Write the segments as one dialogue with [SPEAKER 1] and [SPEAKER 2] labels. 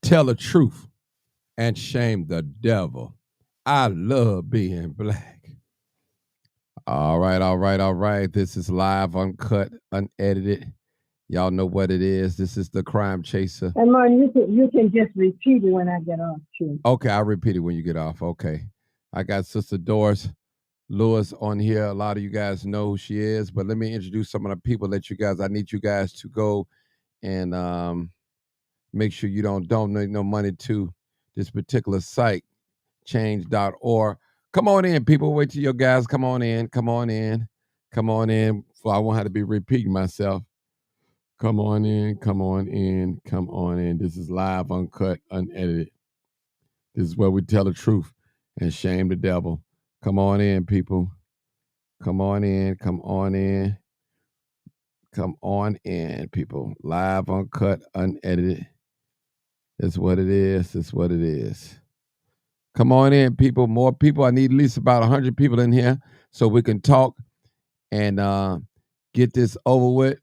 [SPEAKER 1] tell the truth and shame the devil. I love being black. All right, all right, all right. This is live, uncut, unedited. Y'all know what it is. This is the Crime Chaser.
[SPEAKER 2] And Martin, you can just repeat it when I get off too.
[SPEAKER 1] Okay, I'll repeat it when you get off. Okay. I got Sister Doris Lewis on here. A lot of you guys know who she is, but let me introduce some of the people that I need you guys to go and make sure you don't donate no money to this particular site, change.org. Come on in, people. Wait till your guys come on in. Come on in. Come on in. I won't have to be repeating myself. Come on in. Come on in. Come on in. This is live, uncut, unedited. This is where we tell the truth and shame the devil. Come on in, people. Come on in. Come on in. Come on in, people. Live, uncut, unedited. That's what it is. That's what it is. Come on in, people. More people. I need at least about 100 people in here so we can talk and get this over with.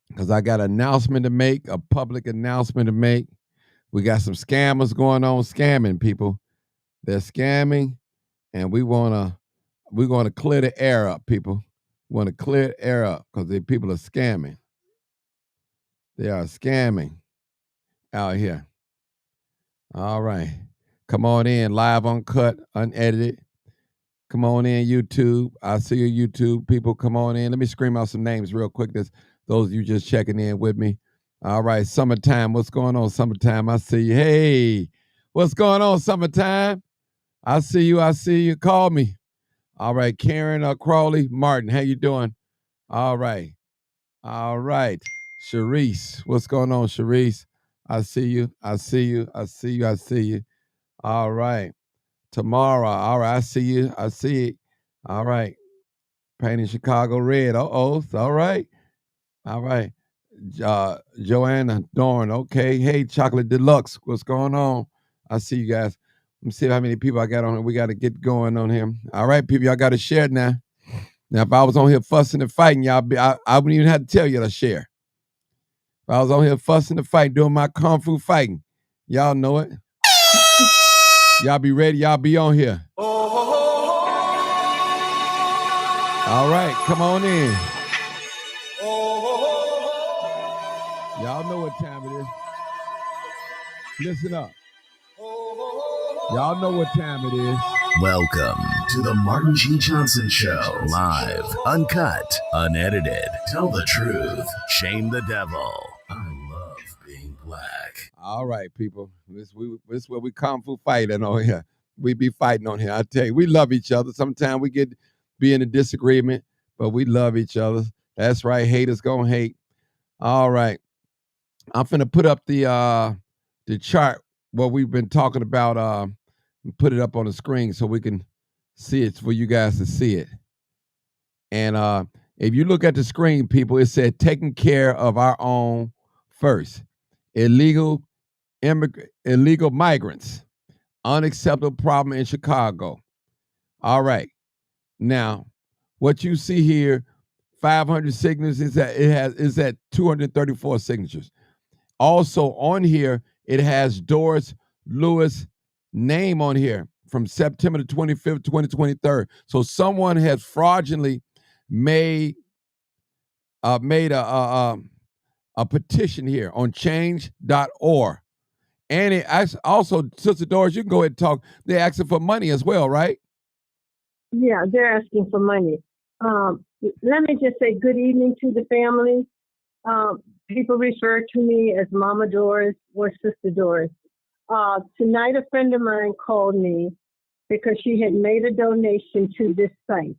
[SPEAKER 1] Because I got an announcement to make, a public announcement to make. We got some scammers going on, scamming people. They're scamming, and we're gonna clear the air up, people. We want to clear the air up because the people are scamming. They are scamming out here. All right. Come on in, live, uncut, unedited. Come on in, YouTube. I see you, YouTube people. Come on in. Let me scream out some names real quick. Those of you just checking in with me. All right, summertime. What's going on, summertime? I see you. Hey, what's going on, summertime? I see you. I see you. Call me. All right, Karen Crawley Martin. How you doing? All right. All right. Sharice. What's going on, Sharice? I see you. I see you. I see you. I see you. All right. Tamara. All right. I see you. I see it. All right. Painting Chicago red. Uh-oh. All right. All right. Joanna Dorn. Okay. Hey, Chocolate Deluxe. What's going on? I see you guys. Let me see how many people I got on here. We got to get going on here. All right, people. Y'all got to share now. Now, if I was on here fussing and fighting, I wouldn't even have to tell you to share. If I was on here fussing and fighting, doing my kung fu fighting, y'all know it. Y'all be ready. Y'all be on here. All right, come on in. Y'all know what time it is. Listen up. Y'all know what time it is.
[SPEAKER 3] Welcome to the Martin G. Johnson Show. Live, uncut, unedited. Tell the truth. Shame the devil. I love being black.
[SPEAKER 1] All right, people. This is where we kung fu fighting on here. We be fighting on here. I tell you, we love each other. Sometimes we be in a disagreement, but we love each other. That's right. Haters gonna hate. All right. I'm finna put up the chart what we've been talking about. Put it up on the screen so we can see it for you guys to see it. And if you look at the screen, people, it said taking care of our own first. Illegal migrants, unacceptable problem in Chicago. All right. Now, what you see here, 500 signatures is at 234 signatures. Also on here, it has Doris Lewis name on here from September the 25th, 2023. So someone has fraudulently made a petition here on change.org. And it also, Sister Doris, you can go ahead and talk. They're asking for money as well, right?
[SPEAKER 2] Yeah, they're asking for money. Let me just say good evening to the family. People refer to me as Mama Doris or Sister Doris. Tonight, a friend of mine called me because she had made a donation to this site,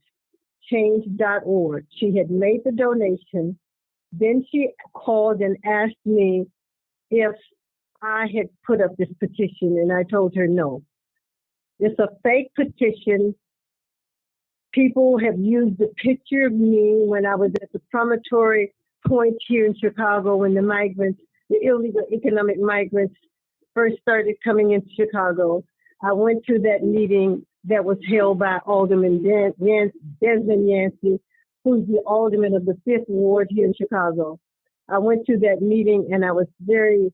[SPEAKER 2] change.org. She had made the donation. Then she called and asked me if I had put up this petition, and I told her no. It's a fake petition. People have used the picture of me when I was at the promontory point here in Chicago when the illegal economic migrants first started coming into Chicago. I went to that meeting that was held by Alderman Desmond Yancey, who's the alderman of the 5th Ward here in Chicago. I went to that meeting and I was very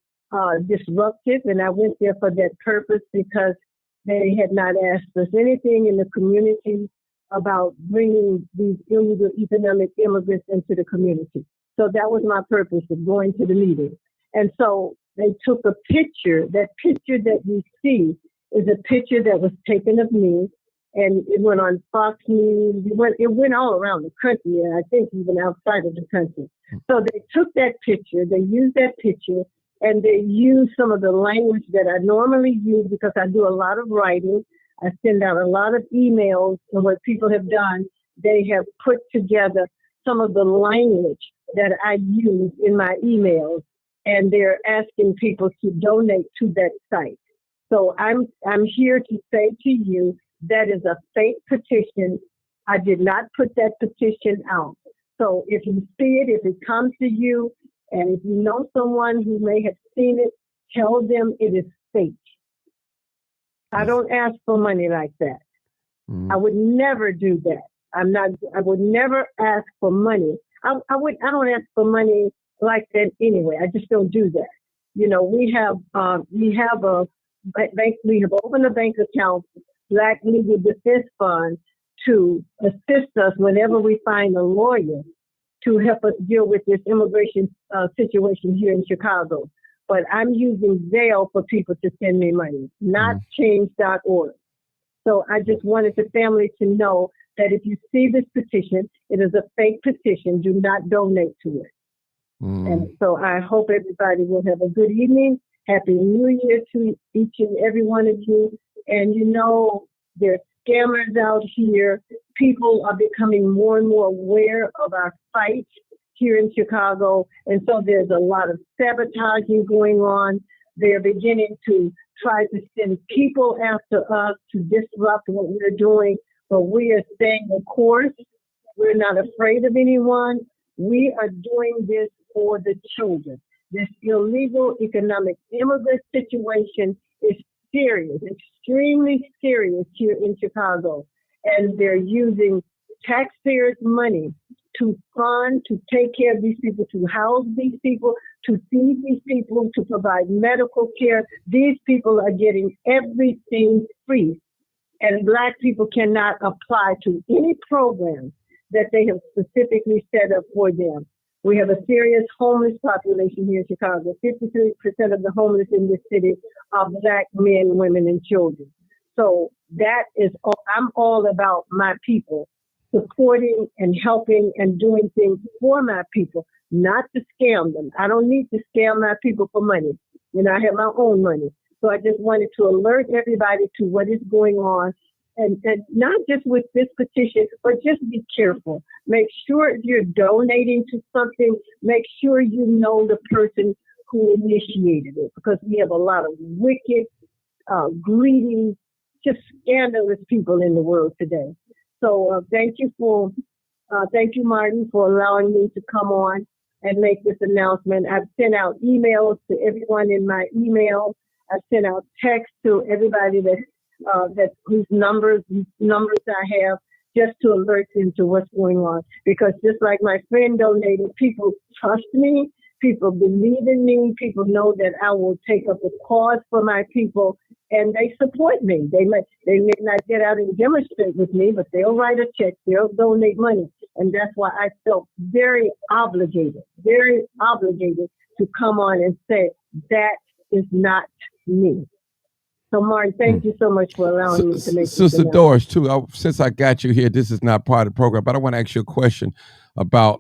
[SPEAKER 2] disruptive, and I went there for that purpose because they had not asked us anything in the community about bringing these illegal economic immigrants into the community. So that was my purpose of going to the meeting. And so they took a picture. That picture that you see is a picture that was taken of me, and it went on Fox News. It went all around the country, and I think even outside of the country. So they took that picture, they used that picture, and they used some of the language that I normally use because I do a lot of writing. I send out a lot of emails, and what people have done, they have put together some of the language that I use in my emails, and they're asking people to donate to that site. So I'm here to say to you that is a fake petition. I did not put that petition out. So if you see it, if it comes to you, and if you know someone who may have seen it, tell them it is fake. I don't ask for money like that. I would never do that. I would never ask for money. I don't ask for money like that anyway. I just don't do that. You know, we have opened a bank account, Black Legal Defense Fund, to assist us whenever we find a lawyer to help us deal with this immigration situation here in Chicago. But I'm using Zelle for people to send me money, not change.org. So I just wanted the family to know that if you see this petition, it is a fake petition. Do not donate to it. And so I hope everybody will have a good evening. Happy New Year to each and every one of you. And you know, there's scammers out here. People are becoming more and more aware of our fight here in Chicago. And so there's a lot of sabotaging going on. They're beginning to try to send people after us to disrupt what we're doing. But we are staying the course. We're not afraid of anyone. We are doing this for the children. This illegal economic immigrant situation is serious, extremely serious here in Chicago. And they're using taxpayers' money to fund, to take care of these people, to house these people, to feed these people, to provide medical care. These people are getting everything free. And Black people cannot apply to any program that they have specifically set up for them. We have a serious homeless population here in Chicago. 53% of the homeless in this city are Black men, women, and children. So that is all, I'm all about my people, supporting and helping and doing things for my people, not to scam them. I don't need to scam my people for money. You know, I have my own money. So I just wanted to alert everybody to what is going on. And not just with this petition, but just be careful. Make sure if you're donating to something, make sure you know the person who initiated it, because we have a lot of wicked, greedy, just scandalous people in the world today. So thank you, Martin, for allowing me to come on and make this announcement. I've sent out emails to everyone in my email. I've sent out texts to everybody whose numbers I have, just to alert them to what's going on. Because just like my friend donated, people trust me, people believe in me, people know that I will take up a cause for my people, and they support me. They may not get out and demonstrate with me, but they'll write a check, they'll donate money. And that's why I felt very obligated to come on and say, that is not me. So, Martin, thank you so much for allowing me to make this
[SPEAKER 1] Sister Doris, too, since I got you here, this is not part of the program, but I want to ask you a question about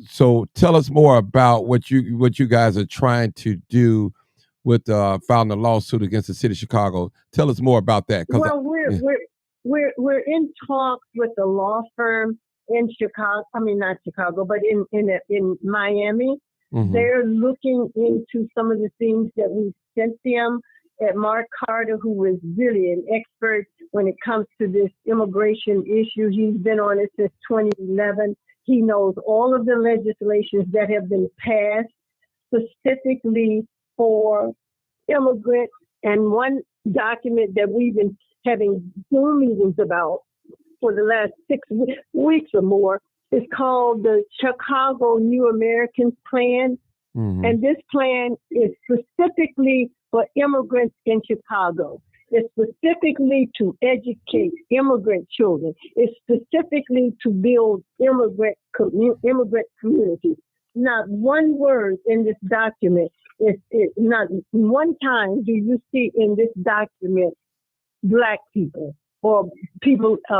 [SPEAKER 1] so tell us more about what you guys are trying to do with filing a lawsuit against the city of Chicago. Tell us more about that.
[SPEAKER 2] Well, we're in talks with a law firm in Chicago. I mean, not Chicago, but in Miami. Mm-hmm. They're looking into some of the things that we sent them. At Mark Carter, who is really an expert when it comes to this immigration issue. He's been on it since 2011. He knows all of the legislations that have been passed specifically for immigrants. And one document that we've been having Zoom meetings about for the last 6 weeks or more is called the Chicago New Americans Plan. And this plan is specifically for immigrants in Chicago. It's specifically to educate immigrant children. It's specifically to build immigrant communities. Not one word in this document not one time do you see in this document Black people or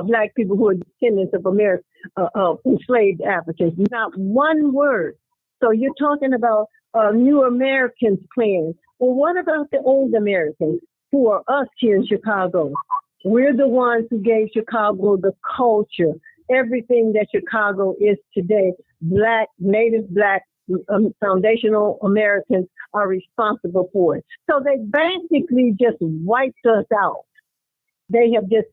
[SPEAKER 2] Black people who are descendants of enslaved Africans. Not one word. So you're talking about New Americans plans. Well, what about the old Americans who are us here in Chicago? We're the ones who gave Chicago the culture, everything that Chicago is today. Native Black, foundational Americans are responsible for it. So they basically just wiped us out. They have just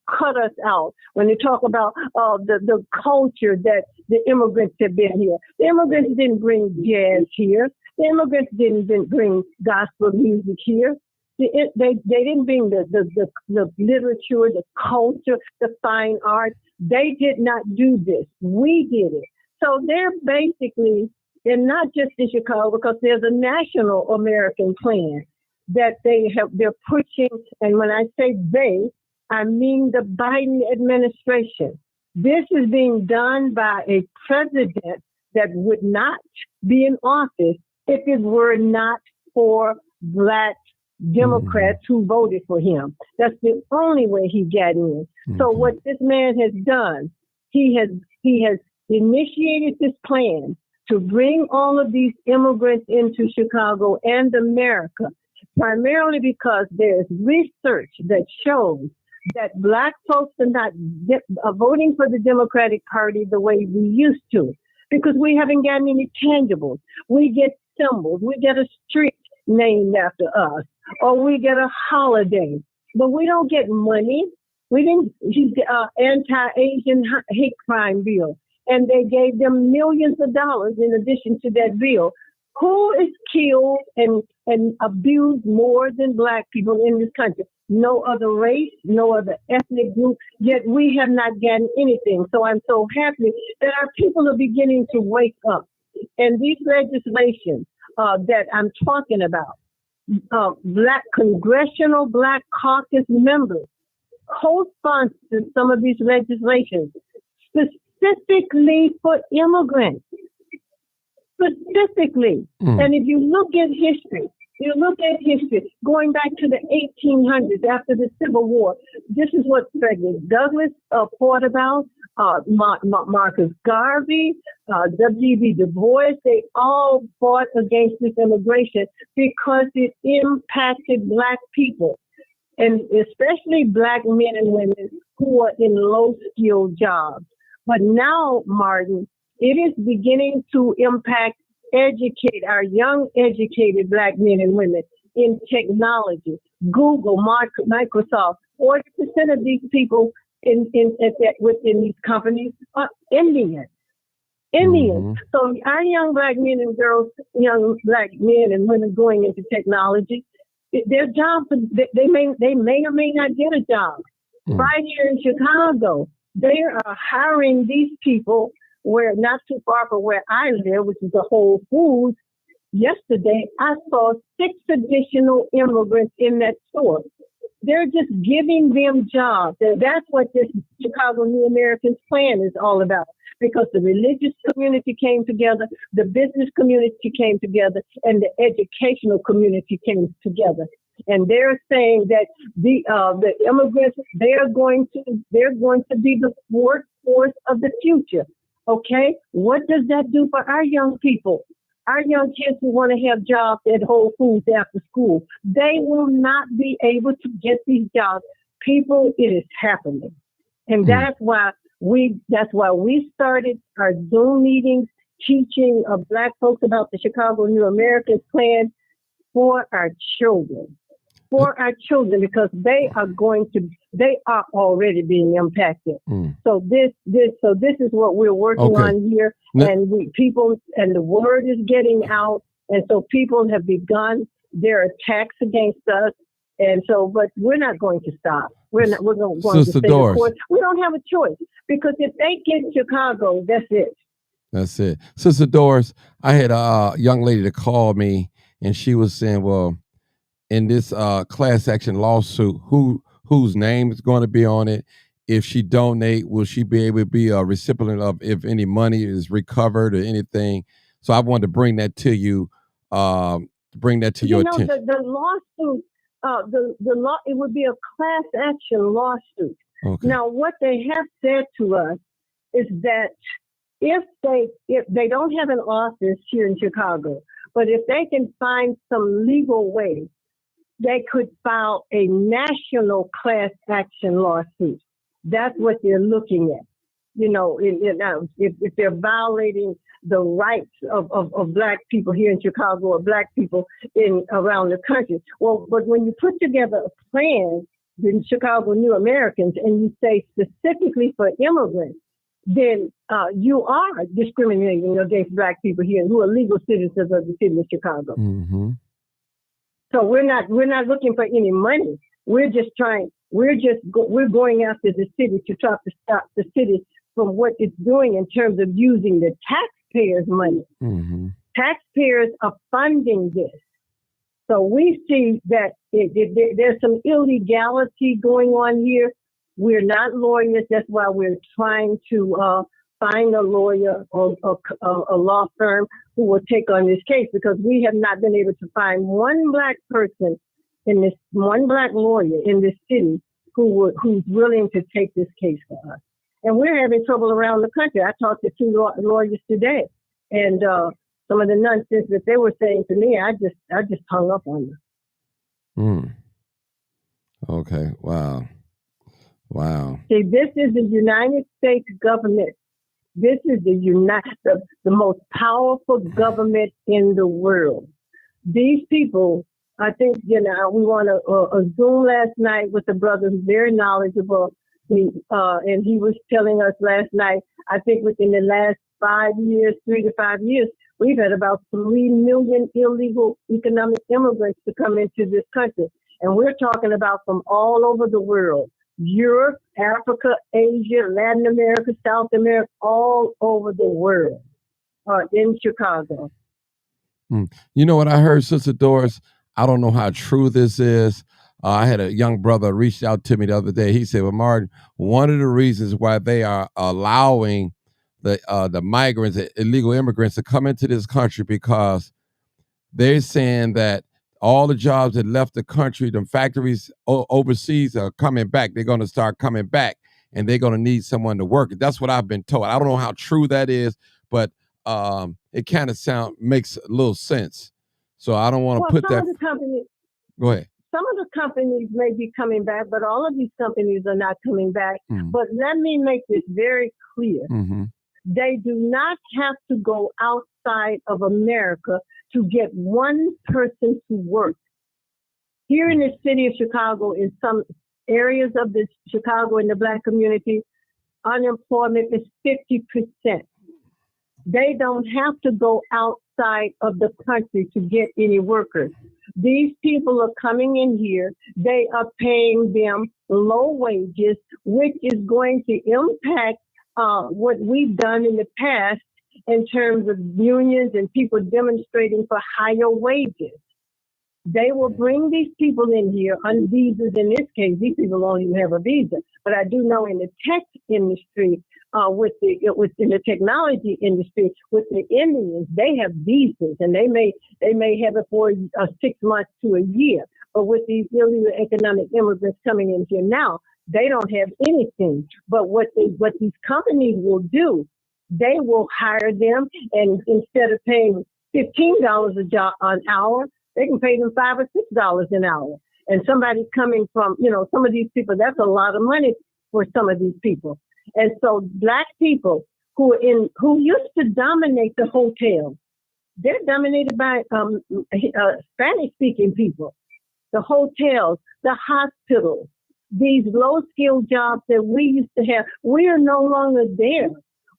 [SPEAKER 2] cut us out. When you talk about the culture that the immigrants have been here, the immigrants didn't bring jazz here. The immigrants didn't bring gospel music here. They didn't bring the literature, the culture, the fine art. They did not do this. We did it. So they're basically, and not just in Chicago, because there's a national American plan that they're pushing. And when I say they, I mean the Biden administration. This is being done by a president that would not be in office if it were not for Black Democrats who voted for him. That's the only way he got in. So what this man has done, he has initiated this plan to bring all of these immigrants into Chicago and America, primarily because there's research that shows that Black folks are not voting for the Democratic Party the way we used to, because we haven't gotten any tangibles. We get symbols. We get a street named after us, or we get a holiday, but we don't get money. We didn't, anti-Asian hate crime bill, and they gave them millions of dollars in addition to that bill. Who is killed and abused more than Black people in this country? No other race, no other ethnic group, yet we have not gotten anything. So I'm so happy that our people are beginning to wake up. And these legislations that I'm talking about, Congressional Black Caucus members co-sponsored some of these legislations specifically for immigrants. Specifically. And if you look at history, going back to the 1800s after the Civil War, this is what Frederick Douglass fought about, Marcus Garvey, W.B. Du Bois. They all fought against this immigration because it impacted Black people, and especially Black men and women who are in low-skilled jobs. But now, Martin, it is beginning to educate our young, educated Black men and women in technology. Google, Microsoft, 40% of these people within these companies are Indians. So our young Black men and girls, young Black men and women going into technology, their jobs, they may or may not get a job. Right here in Chicago, they are hiring these people where not too far from where I live, which is the Whole Foods. Yesterday, I saw 6 additional immigrants in that store. They're just giving them jobs. And that's what this Chicago New Americans plan is all about. Because the religious community came together, the business community came together, and the educational community came together. And they're saying that the immigrants, they're going to be the workforce of the future. Okay, what does that do for our young people? Our young kids who want to have jobs at Whole Foods after school, they will not be able to get these jobs. People, it is happening. And that's why we started our Zoom meetings teaching Black folks about the Chicago New Americans plan for our children. Because they are already being impacted. So this is what we're working on here, and the word is getting out, and so people have begun their attacks against us, and so, but we're not going to stop. We're going
[SPEAKER 1] Sister
[SPEAKER 2] to stay
[SPEAKER 1] Doris.
[SPEAKER 2] the course. We don't have a choice, because if they get Chicago, that's it.
[SPEAKER 1] That's it. Sister Doris, I had a young lady that called me, and she was saying, well, in this class action lawsuit, whose name is going to be on it? If she donate, will she be able to be a recipient of if any money is recovered or anything? So I wanted to bring that to you, bring that to your attention.
[SPEAKER 2] The lawsuit, the law, it would be a class action lawsuit.
[SPEAKER 1] Okay.
[SPEAKER 2] Now, what they have said to us is that if they don't have an office here in Chicago, but if they can find some legal way, they could file a national class action lawsuit. That's what they're looking at. If they're violating the rights of Black people here in Chicago or Black people around the country. Well, but when you put together a plan in Chicago New Americans and you say specifically for immigrants, then you are discriminating against Black people here who are legal citizens of the city of Chicago.
[SPEAKER 1] Mm-hmm.
[SPEAKER 2] So we're not looking for any money. We're going after the city to try to stop the city from what it's doing in terms of using the taxpayers' money.
[SPEAKER 1] Mm-hmm.
[SPEAKER 2] Taxpayers are funding this. So we see that there's some illegality going on here. We're not lawyers. That's why we're trying to find a lawyer or a law firm who will take on this case, because we have not been able to find one Black person one Black lawyer in this city who's willing to take this case for us. And we're having trouble around the country. I talked to two lawyers today, and some of the nonsense that they were saying to me, I just hung up on them.
[SPEAKER 1] Okay. Wow.
[SPEAKER 2] See, this is the United States government. This is the most powerful government in the world. These people, I think, we won a Zoom last night with a brother who's very knowledgeable. And he was telling us last night, I think within the last 3 to 5 years, we've had about 3 million illegal economic immigrants to come into this country. And we're talking about from all over the world. Europe, Africa, Asia, Latin America, South America, all over the world in Chicago.
[SPEAKER 1] You know what I heard, Sister Doris? I don't know how true this is. I had a young brother reached out to me the other day. He said, well, Martin, one of the reasons why they are allowing the migrants, the illegal immigrants to come into this country, because they're saying that all the jobs that left the country, the factories overseas are coming back. They're going to start coming back, and they're going to need someone to work. That's what I've been told. I don't know how true that is, but it kind of makes a little sense. So I don't want to put that. Go ahead.
[SPEAKER 2] Some of the companies may be coming back, but all of these companies are not coming back. Mm-hmm. But let me make this very clear. Mm-hmm. They do not have to go outside of America to get one person to work. Here in the city of Chicago, in some areas of the Chicago in the Black community, unemployment is 50%. They don't have to go outside of the country to get any workers. These people are coming in here. They are paying them low wages, which is going to impact what we've done in the past in terms of unions and people demonstrating for higher wages. They will bring these people in here on visas. In this case, these people don't even have a visa. But I do know in the tech industry, in the technology industry, with the Indians, they have visas, and they may have it for 6 months to a year. But with these illegal economic immigrants coming in here now, they don't have anything. But what these companies will do, they will hire them, and instead of paying $15 an hour, they can pay them $5 or $6 an hour. And somebody coming from, some of these people, that's a lot of money for some of these people. And so Black people who used to dominate the hotels, they're dominated by Spanish-speaking people. The hotels, the hospitals, these low-skilled jobs that we used to have, we are no longer there.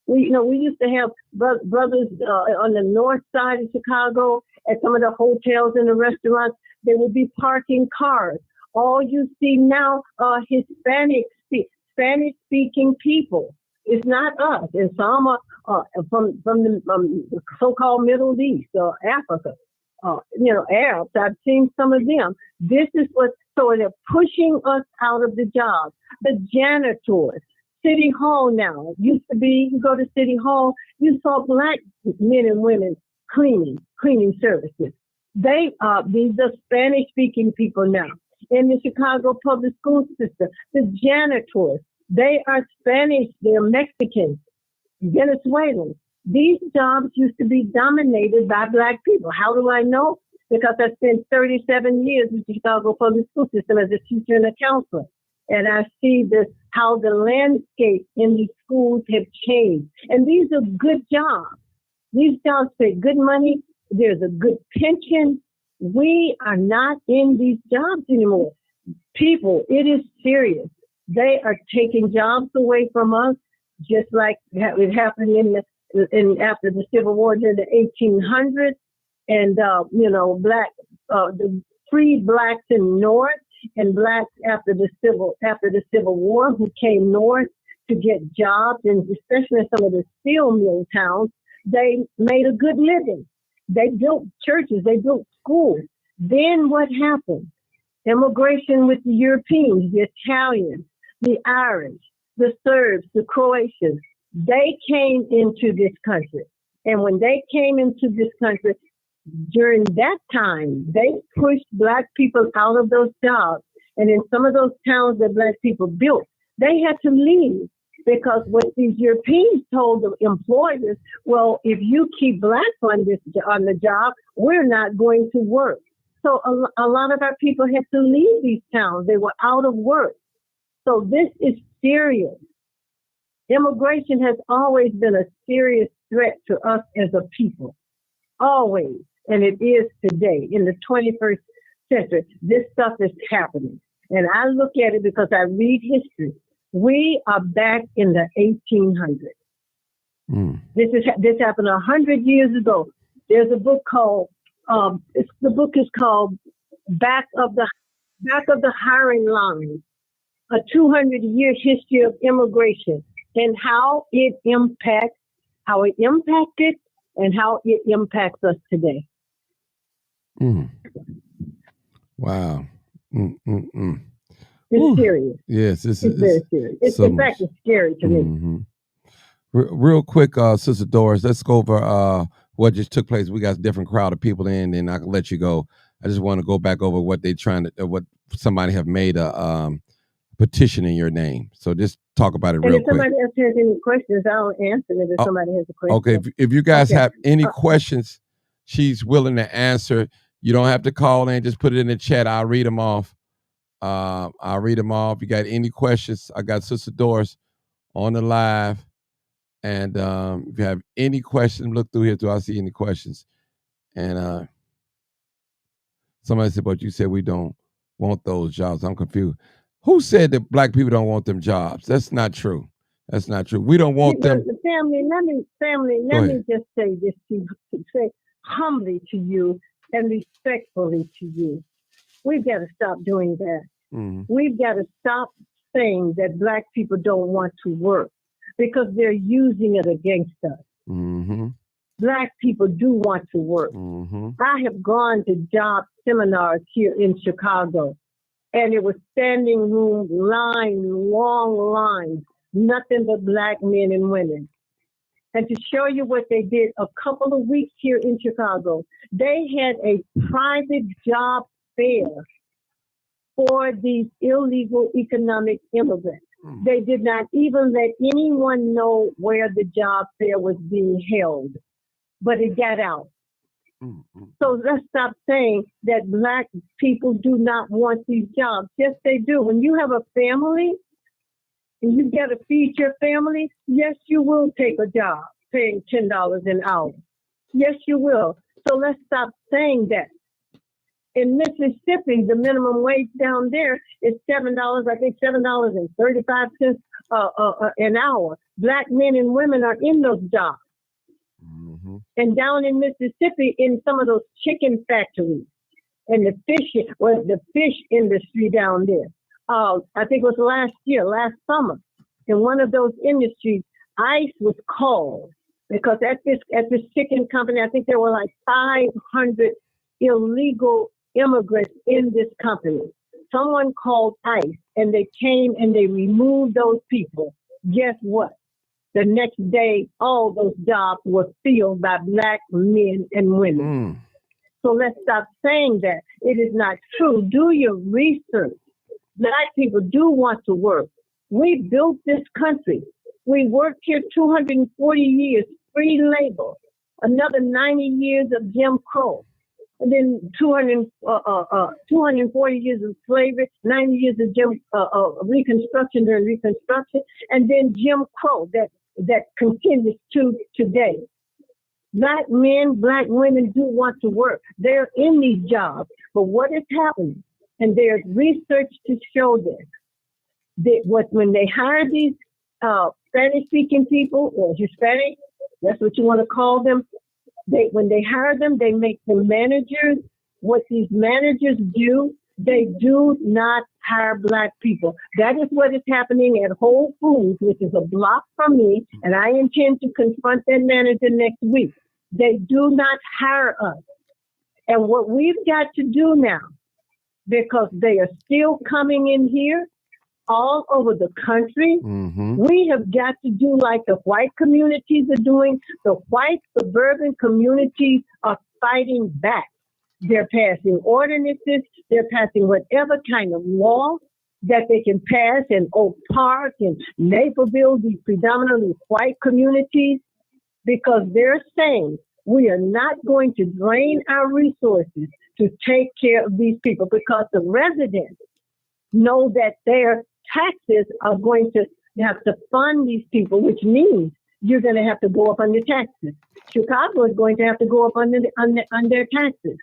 [SPEAKER 2] We used to have brothers on the north side of Chicago at some of the hotels and the restaurants. They would be parking cars. All you see now are Spanish-speaking people. It's not us. And some are from the so-called Middle East or Africa. Arabs. I've seen some of them. This is what, so they're pushing us out of the jobs. The janitors, City Hall now. Used to be, you go to City Hall, you saw black men and women cleaning services. These are Spanish-speaking people now. In the Chicago public school system, the janitors, they are Spanish, they're Mexicans, Venezuelans. These jobs used to be dominated by black people. How do I know? Because I spent 37 years with the Chicago public school system as a teacher and a counselor. And I see how the landscape in these schools have changed. And these are good jobs. These jobs pay good money. There's a good pension. We are not in these jobs anymore. People, it is serious. They are taking jobs away from us, just like it happened after the Civil War in the 1800s, and the free blacks in the North and blacks after the Civil War who came north to get jobs, and especially in some of the steel mill towns, they made a good living. They built churches, they built schools. Then what happened? Immigration with the Europeans, the Italians, the Irish, the Serbs, the Croatians. They came into this country. And when they came into this country, during that time, they pushed black people out of those jobs. And in some of those towns that black people built, they had to leave because what these Europeans told the employers, well, if you keep blacks on the job, we're not going to work. So a lot of our people had to leave these towns. They were out of work. So this is serious. Immigration has always been a serious threat to us as a people. Always. And it is today. In the 21st century, this stuff is happening. And I look at it because I read history. We are back in the 1800s. This happened 100 years ago. There's a book called, the book is called Back of the Hiring Line, a 200-year history of immigration and how it impacted and how it impacts us today.
[SPEAKER 1] Wow.
[SPEAKER 2] It's serious.
[SPEAKER 1] Yes,
[SPEAKER 2] it's very serious. In fact, it's scary to me.
[SPEAKER 1] Real quick, Sister Doris, let's go over what just took place. We got a different crowd of people in, and I can let you go. I just want to go back over what what somebody have made a petition in your name. So just talk about it real quick.
[SPEAKER 2] If somebody else has any questions, I'll answer it if somebody has a question.
[SPEAKER 1] Okay, if you guys have any questions, she's willing to answer. You don't have to call in, just put it in the chat. I'll read them off. If you got any questions, I got Sister Doris on the live. And if you have any questions, look through here. Do I see any questions? And somebody said, but you said we don't want those jobs. I'm confused. Who said that black people don't want them jobs? That's not true. That's not true. We don't want them.
[SPEAKER 2] Family, let me just say this to say humbly to you and respectfully to you. We've got to stop doing that. We've got to stop saying that black people don't want to work because they're using it against us. Black people do want to work. I have gone to job seminars here in Chicago, and it was standing room long lines, nothing but black men and women. And to show you what they did a couple of weeks here in Chicago, they had a private job fair for these illegal economic immigrants. They did not even let anyone know where the job fair was being held, but it got out. So let's stop saying that black people do not want these jobs. Yes, they do. When you have a family and you've got to feed your family, yes, you will take a job paying $10 an hour. Yes, you will. So let's stop saying that. In Mississippi, the minimum wage down there is $7, I think $7.35 an hour. Black men and women are in those jobs. And down in Mississippi, in some of those chicken factories and the fish industry down there, I think it was last summer, in one of those industries, ICE was called because at this chicken company, I think there were like 500 illegal immigrants in this company. Someone called ICE and they came and they removed those people. Guess what? The next day, all those jobs were filled by Black men and women. So let's stop saying that. It is not true. Do your research. Black people do want to work. We built this country. We worked here 240 years, free labor, another 90 years of Jim Crow, and then 240 years of slavery, 90 years of Reconstruction during Reconstruction, and then Jim Crow that continues to today. Black men, Black women do want to work. They're in these jobs, but what is happening? And there's research to show this. When they hire these Spanish-speaking people or Hispanic, that's what you want to call them. When they hire them, they make them managers. What these managers do, they do not hire Black people. That is what is happening at Whole Foods, which is a block from me, and I intend to confront that manager next week. They do not hire us. And what we've got to do now, because they are still coming in here all over the country, we have got to do like the white communities are doing. The white suburban communities are fighting back. They're passing ordinances. They're passing whatever kind of law that they can pass in Oak Park and Naperville, these predominantly white communities, because they're saying we are not going to drain our resources to take care of these people, because the residents know that their taxes are going to have to fund these people, which means you're going to have to go up on your taxes. Chicago is going to have to go up on their taxes.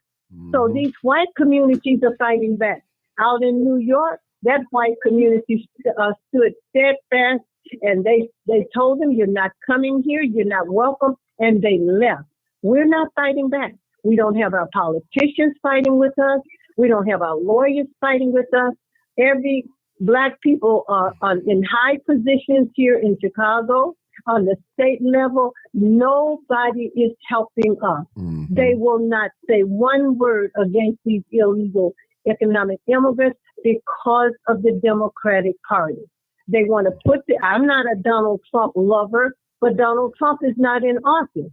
[SPEAKER 2] So these white communities are fighting back. Out in New York, that white community stood steadfast, and they told them, you're not coming here, you're not welcome, and they left. We're not fighting back. We don't have our politicians fighting with us. We don't have our lawyers fighting with us. Every Black people are in high positions here in Chicago. On the state level, nobody is helping us. They will not say one word against these illegal economic immigrants because of the Democratic Party. They want to I'm not a Donald Trump lover, but Donald Trump is not in office.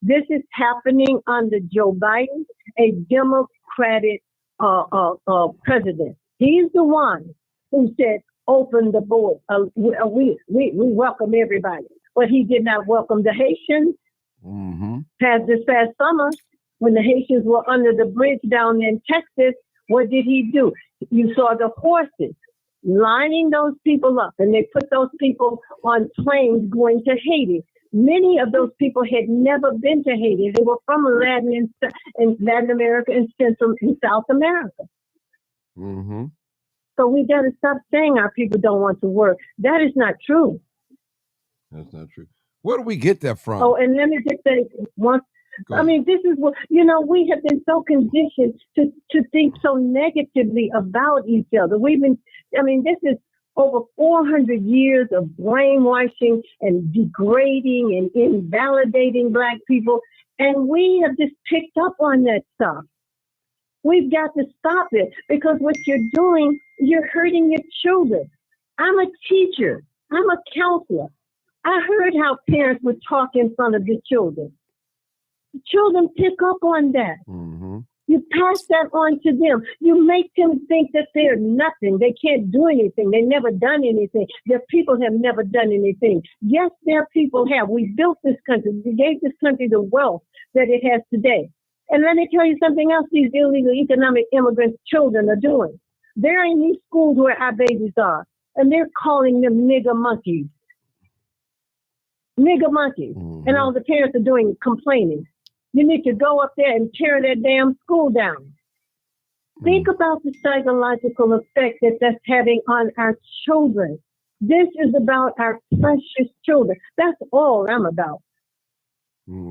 [SPEAKER 2] This is happening under Joe Biden, a Democratic president. He's the one who said, open the border. We welcome everybody. But he did not welcome the Haitians. This past summer, when the Haitians were under the bridge down in Texas, what did he do? You saw the horses lining those people up, and they put those people on planes going to Haiti. Many of those people had never been to Haiti. They were from Latin America and Central and South America. So we got to stop saying our people don't want to work. That is not true.
[SPEAKER 1] That's not true. Where do we get that from?
[SPEAKER 2] Oh, and let me just say once. I mean, this is what, we have been so conditioned to think so negatively about each other. This is over 400 years of brainwashing and degrading and invalidating Black people. And we have just picked up on that stuff. We've got to stop it, because what you're doing, you're hurting your children. I'm a teacher. I'm a counselor. I heard how parents would talk in front of the children. The children pick up on that. You pass that on to them. You make them think that they're nothing. They can't do anything. They've never done anything. Their people have never done anything. Yes, their people have. We built this country. We gave this country the wealth that it has today. And let me tell you something else these illegal economic immigrants' children are doing. They're in these schools where our babies are, and they're calling them nigger monkeys. Nigger monkeys. And all the parents are doing complaining. You need to go up there and tear that damn school down. Think about the psychological effect that that's having on our children. This is about our precious children. That's all I'm about.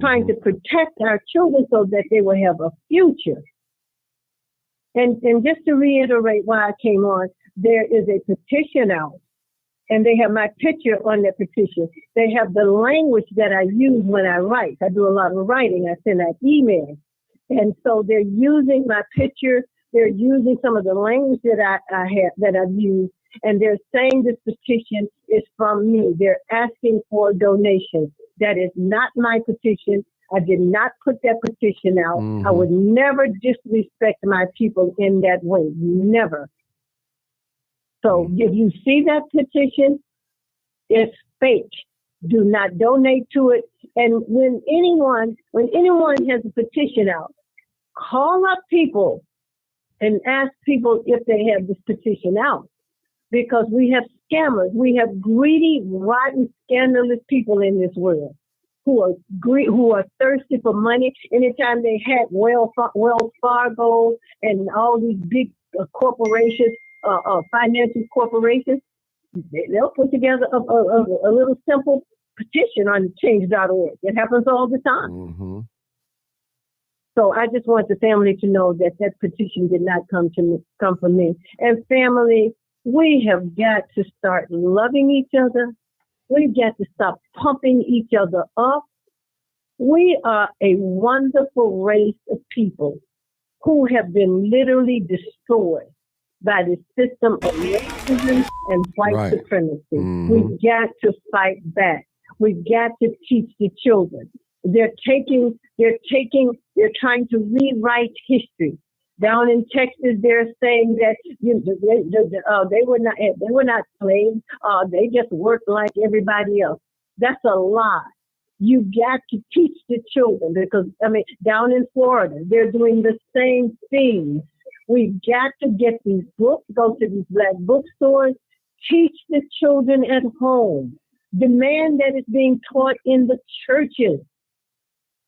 [SPEAKER 2] Trying to protect our children so that they will have a future. And just to reiterate why I came on, there is a petition out, and they have my picture on their petition. They have the language that I use when I write. I do a lot of writing. I send out emails. And so they're using my picture. They're using some of the language that I have, that I've used. And they're saying this petition is from me. They're asking for donations. That is not my petition. I did not put that petition out.
[SPEAKER 1] Mm-hmm.
[SPEAKER 2] I would never disrespect my people in that way. Never. So if you see that petition, it's fake. Do not donate to it. And when anyone has a petition out, call up people and ask people if they have this petition out. Because we have scammers, we have greedy, rotten, scandalous people in this world who are thirsty for money. Anytime they had Wells Fargo and all these big corporations, financial corporations, they'll put together a little simple petition on change.org. It happens all the time.
[SPEAKER 1] Mm-hmm.
[SPEAKER 2] So I just want the family to know that that petition did not come from me. And family, we have got to start loving each other. We've got to stop pumping each other up. We are a wonderful race of people who have been literally destroyed by the system of racism and white supremacy.
[SPEAKER 1] Mm-hmm.
[SPEAKER 2] We've got to fight back. We've got to teach the children. They're trying to rewrite history. Down in Texas, they're saying that they were not slaves. They just worked like everybody else. That's a lie. You got to teach the children because, down in Florida, they're doing the same thing. We've got to get these books, go to these black bookstores, teach the children at home. Demand that it's being taught in the churches.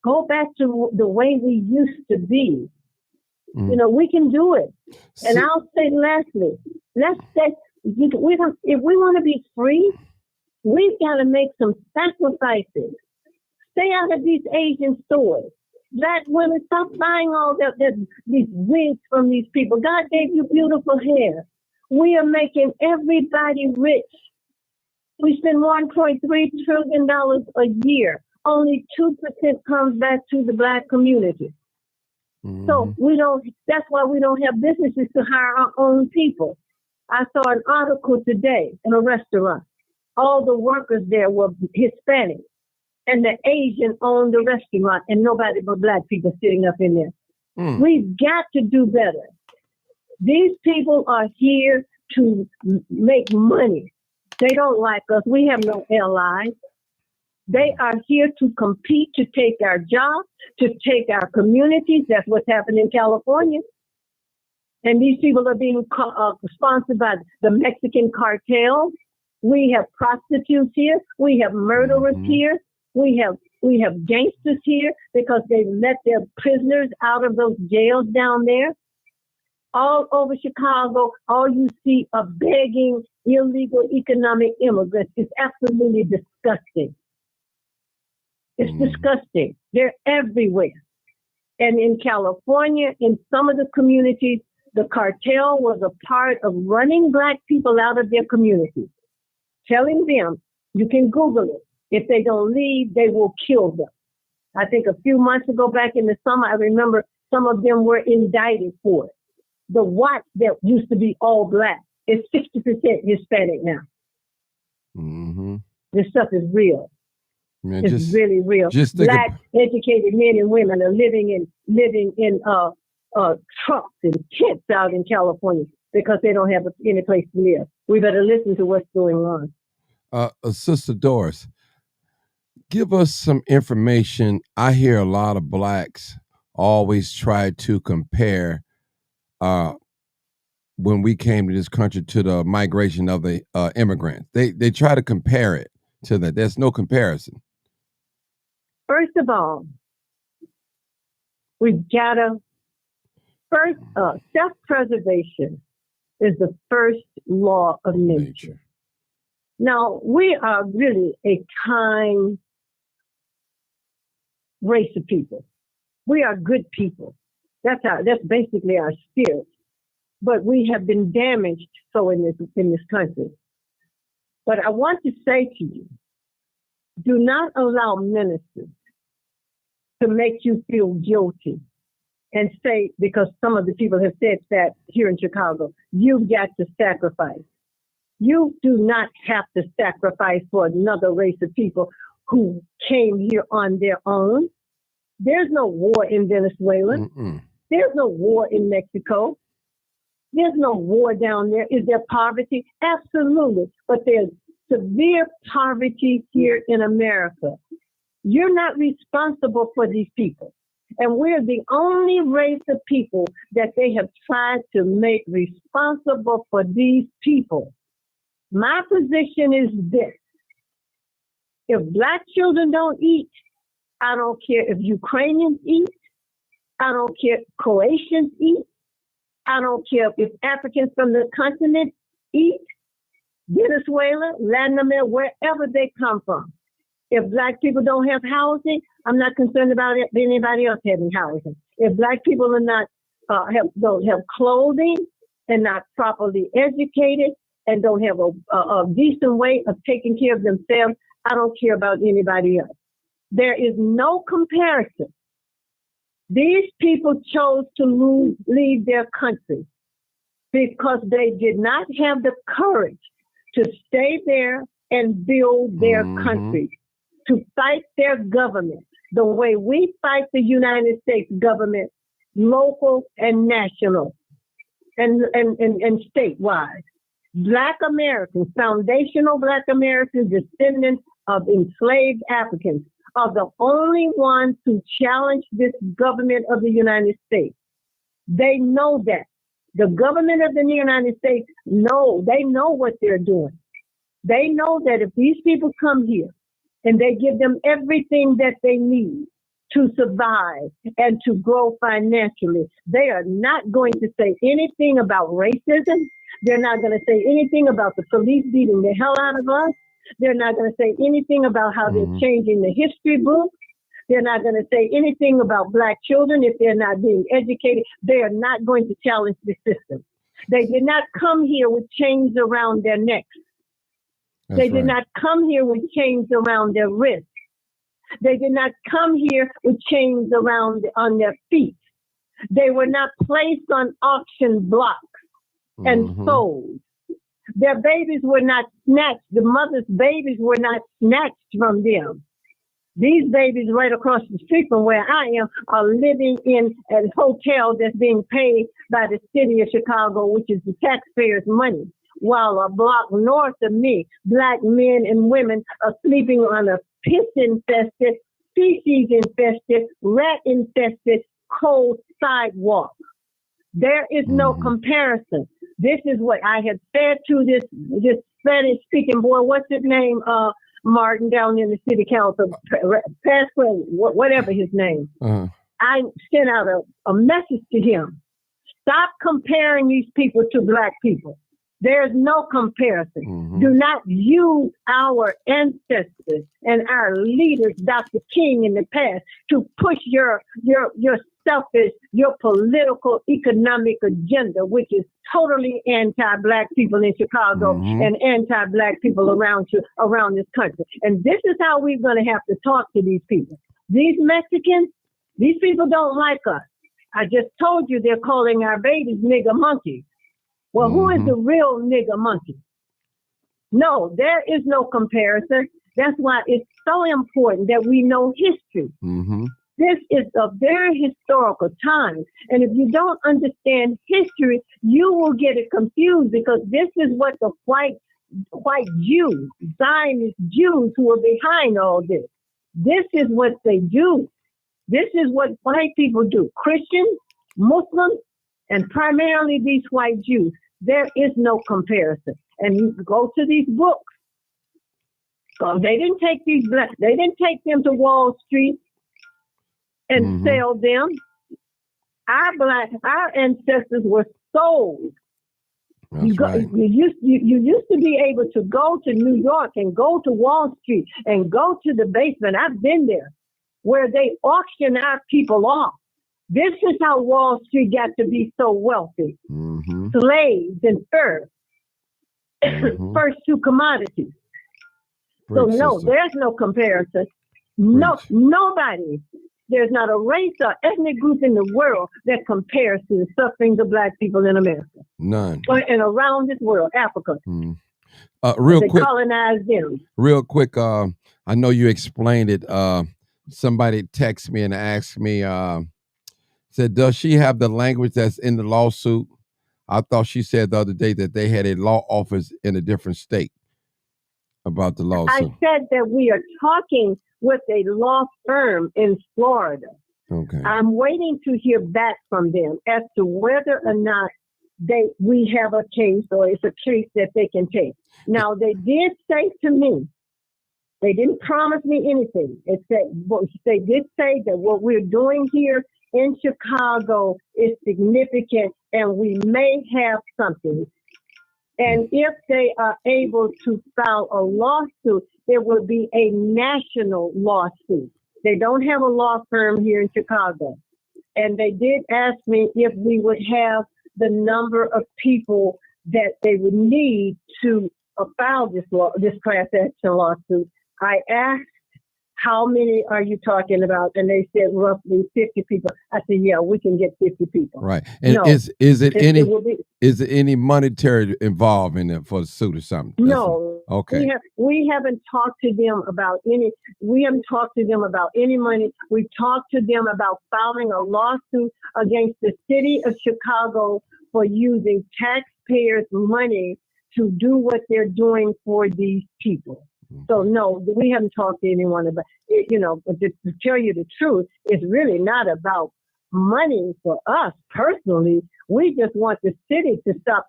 [SPEAKER 2] Go back to the way we used to be. We can do it. And I'll say lastly, let's say if we want to be free, we've got to make some sacrifices. Stay out of these Asian stores. Black women, stop buying all these wigs from these people. God gave you beautiful hair. We are making everybody rich. We spend $1.3 trillion a year. Only 2% comes back to the black community. Mm-hmm. So that's why we don't have businesses to hire our own people. I saw an article today in a restaurant. All the workers there were Hispanic, and the Asian owned the restaurant, and nobody but black people sitting up in there. We've got to do better. These people are here to make money. They don't like us. We have no allies. They are here to compete, to take our jobs, to take our communities. That's what's happening in California. And these people are being sponsored by the Mexican cartel. We have prostitutes here. We have murderers here. We have gangsters here because they let their prisoners out of those jails down there. All over Chicago, all you see are begging illegal economic immigrants. It's absolutely disgusting. It's disgusting. They're everywhere. And in California, in some of the communities, the cartel was a part of running black people out of their communities, telling them, you can Google it, if they don't leave, they will kill them. I think a few months ago, back in the summer, I remember some of them were indicted for it. The Watts that used to be all black is 60% Hispanic now. Mm-hmm. This stuff is real. Man, it's really real. Black educated men and women are living in trucks and tents out in California because they don't have any place to live. We better listen to what's going on.
[SPEAKER 1] Sister Doris, give us some information. I hear a lot of blacks always try to compare when we came to this country to the migration of the immigrants. They try to compare it to that. There's no comparison.
[SPEAKER 2] First of all, we've got to self-preservation is the first law of nature. Now, we are really a kind race of people. We are good people. That's basically our spirit. But we have been damaged so in this country. But I want to say to you, do not allow ministers to make you feel guilty and say, because some of the people have said that here in Chicago, you've got to sacrifice. You do not have to sacrifice for another race of people who came here on their own. There's no war in Venezuela. There's no war in Mexico. There's no war down there. Is there poverty? Absolutely. But there's severe poverty here in America. You're not responsible for these people. And we're the only race of people that they have tried to make responsible for these people. My position is this. If Black children don't eat, I don't care if Ukrainians eat. I don't care if Croatians eat. I don't care if Africans from the continent eat. Venezuela, Latin America, wherever they come from. If Black people don't have housing, I'm not concerned about anybody else having housing. If Black people are not don't have clothing and not properly educated and don't have a decent way of taking care of themselves, I don't care about anybody else. There is no comparison. These people chose to leave their country because they did not have the courage to stay there and build their country, to fight their government the way we fight the United States government, local and national and statewide. Black Americans, foundational Black Americans, descendants of enslaved Africans, are the only ones who challenge this government of the United States. They know that. The government of the United States they know what they're doing. They know that if these people come here and they give them everything that they need to survive and to grow financially, they are not going to say anything about racism. They're not going to say anything about the police beating the hell out of us. They're not going to say anything about how they're changing the history book. They're not going to say anything about Black children if they're not being educated. They are not going to challenge the system. They did not come here with chains around their necks. They did not come here with chains around their wrists. They did not come here with chains on their feet. They were not placed on auction blocks and sold. Their babies were not snatched. The mother's babies were not snatched from them. These babies right across the street from where I am are living in a hotel that's being paid by the city of Chicago, which is the taxpayers' money. While a block north of me, Black men and women are sleeping on a piss-infested, feces-infested, rat-infested, cold sidewalk. There is no comparison. This is what I had said to this Spanish-speaking boy. What's his name? Martin down in the city council, past president, whatever his name. I sent out a message to him. Stop comparing these people to Black people. There's no comparison. Do not use our ancestors and our leaders, Dr. King in the past, to push your selfish, your political, economic agenda, which is totally anti-Black people in Chicago and anti-Black people around this country. And this is how we're going to have to talk to these people. These Mexicans, these people don't like us. I just told you they're calling our babies nigger monkeys. Well, who is the real nigger monkey? No, there is no comparison. That's why it's so important that we know history. This is a very historical time. And if you don't understand history, you will get it confused, because this is what the white Jews, Zionist Jews who are behind all this. This is what they do. This is what white people do. Christians, Muslims, and primarily these white Jews. There is no comparison. And you go to these books. They didn't take them to Wall Street and sell them. Our ancestors were sold. You used to be able to go to New York and go to Wall Street and go to the basement. I've been there, where they auction our people off. This is how Wall Street got to be so wealthy. Slaves and fur.
[SPEAKER 1] Mm-hmm.
[SPEAKER 2] first two commodities. So
[SPEAKER 1] Preach,
[SPEAKER 2] no,
[SPEAKER 1] sister.
[SPEAKER 2] there's no comparison. No,
[SPEAKER 1] Preach.
[SPEAKER 2] nobody. There's not a race or ethnic group in the world that compares to the sufferings of black people in America
[SPEAKER 1] None.
[SPEAKER 2] and around this world, Africa,
[SPEAKER 1] Mm.
[SPEAKER 2] as
[SPEAKER 1] Real
[SPEAKER 2] they
[SPEAKER 1] quick,
[SPEAKER 2] colonized them.
[SPEAKER 1] real quick. I know you explained it. Somebody texted me and asked me, said, does she have the language that's in the lawsuit? I thought she said the other day that they had a law office in a different state about the
[SPEAKER 2] I
[SPEAKER 1] lawsuit.
[SPEAKER 2] said that we are talking with a law firm in Florida.
[SPEAKER 1] Okay.
[SPEAKER 2] I'm waiting to hear back from them as to whether or not we have a case or it's a case that they can take. Now, they did say to me, they didn't promise me anything. They did say that what we're doing here in Chicago is significant and we may have something. And if they are able to file a lawsuit, it will be a national lawsuit. They don't have a law firm here in Chicago. And they did ask me if we would have the number of people that they would need to file this class action lawsuit. I asked, how many are you talking about? And they said roughly 50 people. I said, yeah, we can get 50 people.
[SPEAKER 1] Right. And
[SPEAKER 2] No,
[SPEAKER 1] is it any
[SPEAKER 2] will be,
[SPEAKER 1] is there any monetary involved in it for the suit or something?
[SPEAKER 2] no.
[SPEAKER 1] Okay.
[SPEAKER 2] We haven't talked to them about any. We haven't talked to them about any money. We talked to them about filing a lawsuit against the city of Chicago for using taxpayers' money to do what they're doing for these people. So no, we haven't talked to anyone about it, but to tell you the truth, it's really not about money for us personally. We just want the city to stop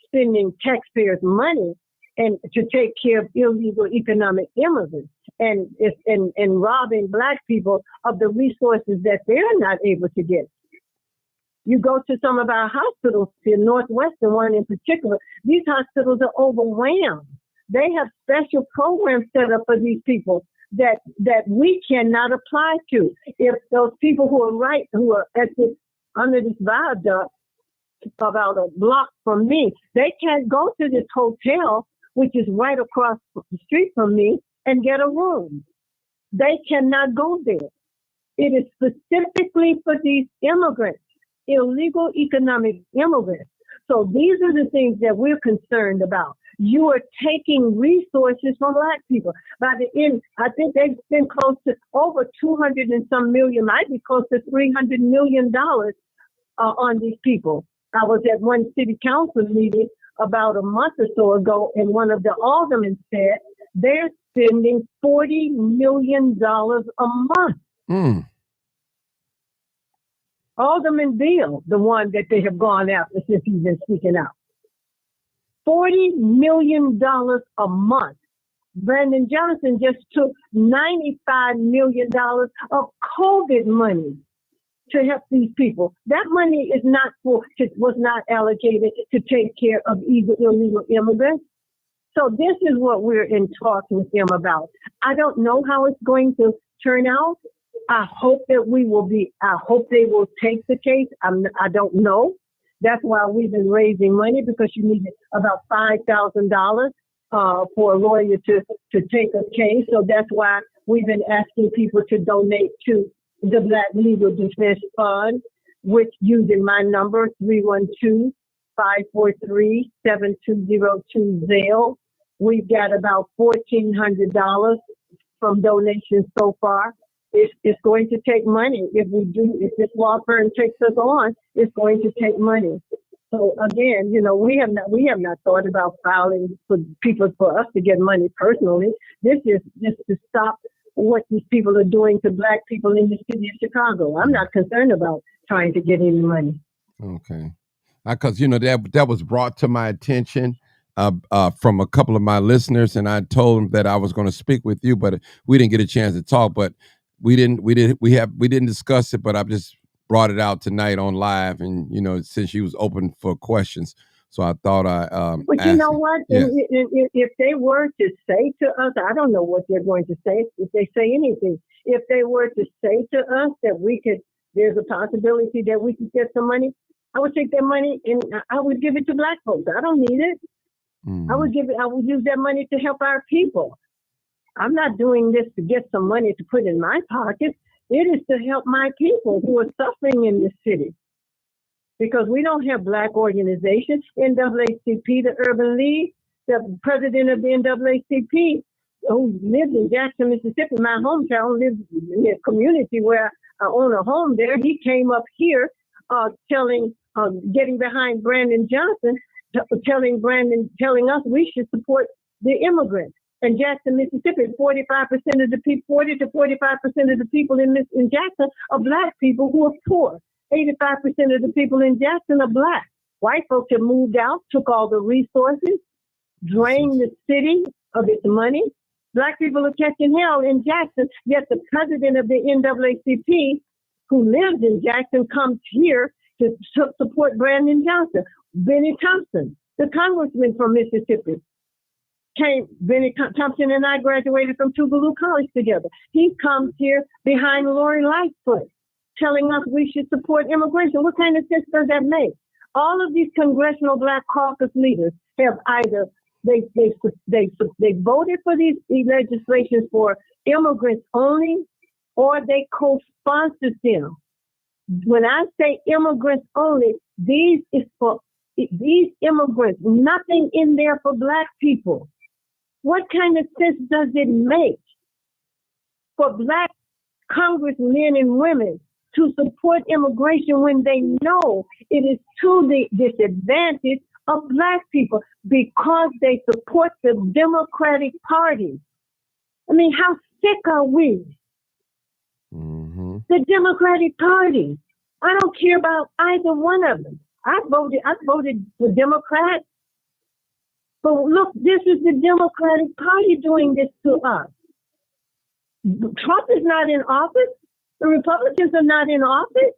[SPEAKER 2] spending taxpayers' money and to take care of illegal economic immigrants and robbing black people of the resources that they're not able to get. You go to some of our hospitals, the Northwestern one in particular, these hospitals are overwhelmed. They have special programs set up for these people that we cannot apply to. If those people who are under this viaduct about a block from me, they can't go to this hotel, which is right across the street from me, and get a room. They cannot go there. It is specifically for these immigrants, illegal economic immigrants. So these are the things that we're concerned about. You are taking resources from black people. By the end, I think they've been close to over 200 and some million, might be close to $300 million on these people. I was at one city council meeting about a month or so ago, and one of the aldermen said they're spending $40 million a month.
[SPEAKER 1] Mm.
[SPEAKER 2] Alderman Beal, the one that they have gone after since he's been speaking out. $40 million a month. Brandon Johnson just took $95 million of COVID money to help these people. That money was not allocated to take care of illegal immigrants. So this is what we're in talks with them about. I don't know how it's going to turn out. I hope they will take the case. I don't know. That's why we've been raising money, because you need about $5,000 for a lawyer to take a case. So that's why we've been asking people to donate to the Black Legal Defense Fund, which using my number 312-543-7202 Zelle. We've got about $1,400 from donations so far. It's going to take money. If this law firm takes us on, it's going to take money. So again, we have not thought about filing for us to get money personally. This is just to stop what these people are doing to black people in the city of Chicago. I'm not concerned about trying to get any money.
[SPEAKER 1] Okay. Because that was brought to my attention from a couple of my listeners, and I told them that I was going to speak with you, but we didn't get a chance to talk. But we didn't discuss it, but I just brought it out tonight on live, and since you was open for questions, so I thought
[SPEAKER 2] But you know what?
[SPEAKER 1] Yes.
[SPEAKER 2] If they were to say to us, I don't know what they're going to say if they say anything. If they were to say to us that there's a possibility that we could get some money, I would take their money and I would give it to black folks. I don't need it. I would use that money to help our people. I'm not doing this to get some money to put in my pocket. It is to help my people who are suffering in this city. Because we don't have black organizations. NAACP, the Urban League, the president of the NAACP, who lives in Jackson, Mississippi, my hometown, lives in a community where I own a home there. He came up here getting behind Brandon Johnson, telling us we should support the immigrants. In Jackson, Mississippi, 40 to 45% of the people in Jackson are black people who are poor. 85% of the people in Jackson are black. White folks have moved out, took all the resources, drained the city of its money. Black people are catching hell in Jackson, yet the president of the NAACP, who lives in Jackson, comes here to support Brandon Johnson. Benny Thompson, the congressman from Mississippi, Benny Thompson and I graduated from Tougaloo College together. He comes here behind Lori Lightfoot, telling us we should support immigration. What kind of sense does that make? All of these congressional Black caucus leaders have either they voted for these legislations for immigrants only, or they co-sponsored them. When I say immigrants only, these immigrants, nothing in there for Black people. What kind of sense does it make for Black congressmen and women to support immigration when they know it is to the disadvantage of Black people because they support the Democratic Party? I mean, how sick are we? The Democratic Party. I don't care about either one of them. I voted for Democrats. But look, this is the Democratic Party doing this to us. Trump is not in office. The Republicans are not in office.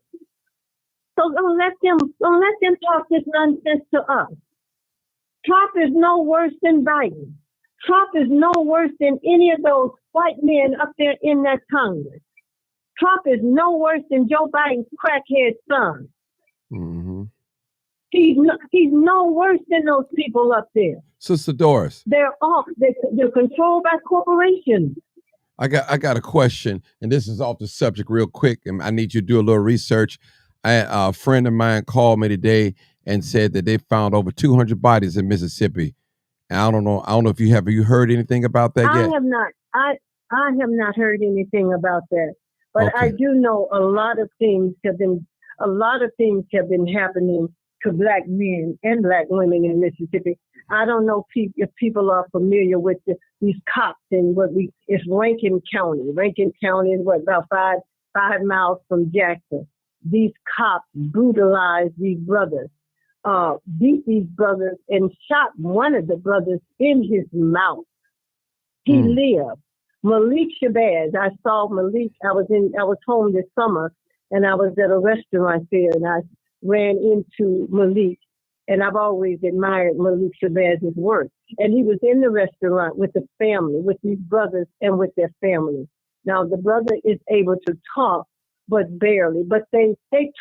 [SPEAKER 2] So don't let them talk this nonsense to us. Trump is no worse than Biden. Trump is no worse than any of those white men up there in that Congress. Trump is no worse than Joe Biden's crackhead son. Mm-hmm. He's no worse than those people up there.
[SPEAKER 1] Sister Doris.
[SPEAKER 2] They're controlled by corporations.
[SPEAKER 1] I got a question, and this is off the subject real quick, and I need you to do a little research. A friend of mine called me today and said that they found over 200 bodies in Mississippi. And I don't know if you have you heard anything about that yet?
[SPEAKER 2] I have not. I have not heard anything about that. But okay. I do know a lot of things have been happening to Black men and Black women in Mississippi. I don't know if people are familiar with these cops in it's Rankin County. Rankin County is about five miles from Jackson. These cops brutalized these brothers, beat these brothers, and shot one of the brothers in his mouth. He lived. Malik Shabazz. I saw Malik. I was home this summer, and I was at a restaurant there, and I ran into Malik. And I've always admired Malik Shabazz's work. And he was in the restaurant with the family, with these brothers and with their family. Now, the brother is able to talk, but barely. But they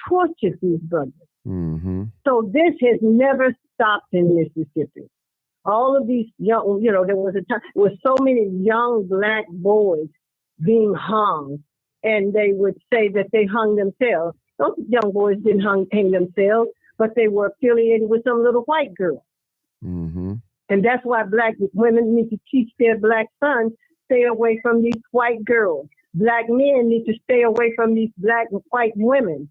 [SPEAKER 2] tortured these brothers. Mm-hmm. So this has never stopped in Mississippi. All of these young, there was a time with so many young Black boys being hung, and they would say that they hung themselves. Those young boys didn't hang themselves, but they were affiliated with some little white girl. Mm-hmm. And that's why Black women need to teach their Black sons, stay away from these white girls. Black men need to stay away from these Black and white women.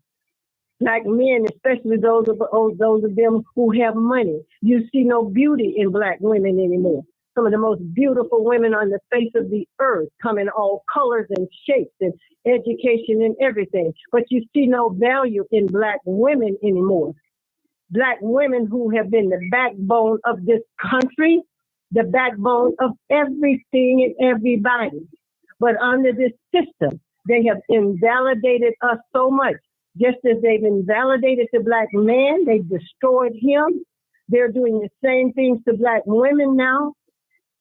[SPEAKER 2] Black men, especially those of them who have money. You see no beauty in Black women anymore. Some of the most beautiful women on the face of the earth come in all colors and shapes and education and everything. But you see no value in Black women anymore. Black women who have been the backbone of this country, the backbone of everything and everybody. But under this system, they have invalidated us so much. Just as they've invalidated the Black man, they've destroyed him. They're doing the same things to Black women now.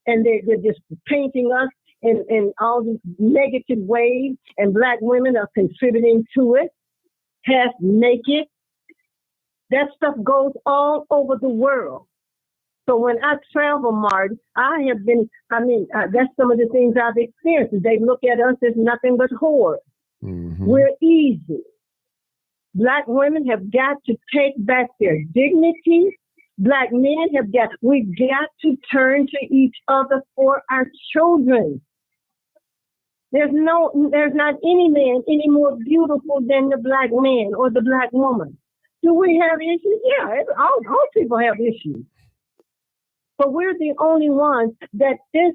[SPEAKER 2] And they're just painting us in all these negative ways. And Black women are contributing to it, half naked. That stuff goes all over the world. So when I travel, Marty, that's some of the things I've experienced. They look at us as nothing but whores.
[SPEAKER 1] Mm-hmm.
[SPEAKER 2] We're easy. Black women have got to take back their dignity. Black men we've got to turn to each other for our children. There's not any man any more beautiful than the black man or the black woman. Do we have issues? Yeah, all people have issues. But we're the only ones that this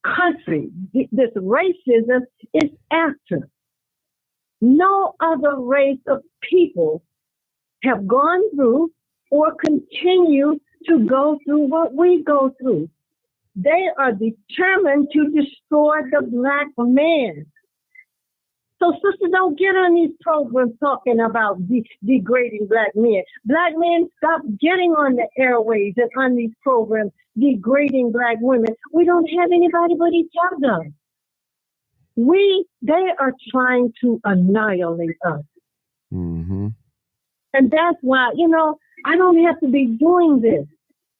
[SPEAKER 2] country, this racism is after. No other race of people have gone through or continue to go through what we go through. They are determined to destroy the black man. So, sisters, don't get on these programs talking about degrading black men. Black men, stop getting on the airways and on these programs degrading black women. We don't have anybody but each other. They are trying to annihilate us.
[SPEAKER 1] Mm-hmm.
[SPEAKER 2] And that's why, I don't have to be doing this.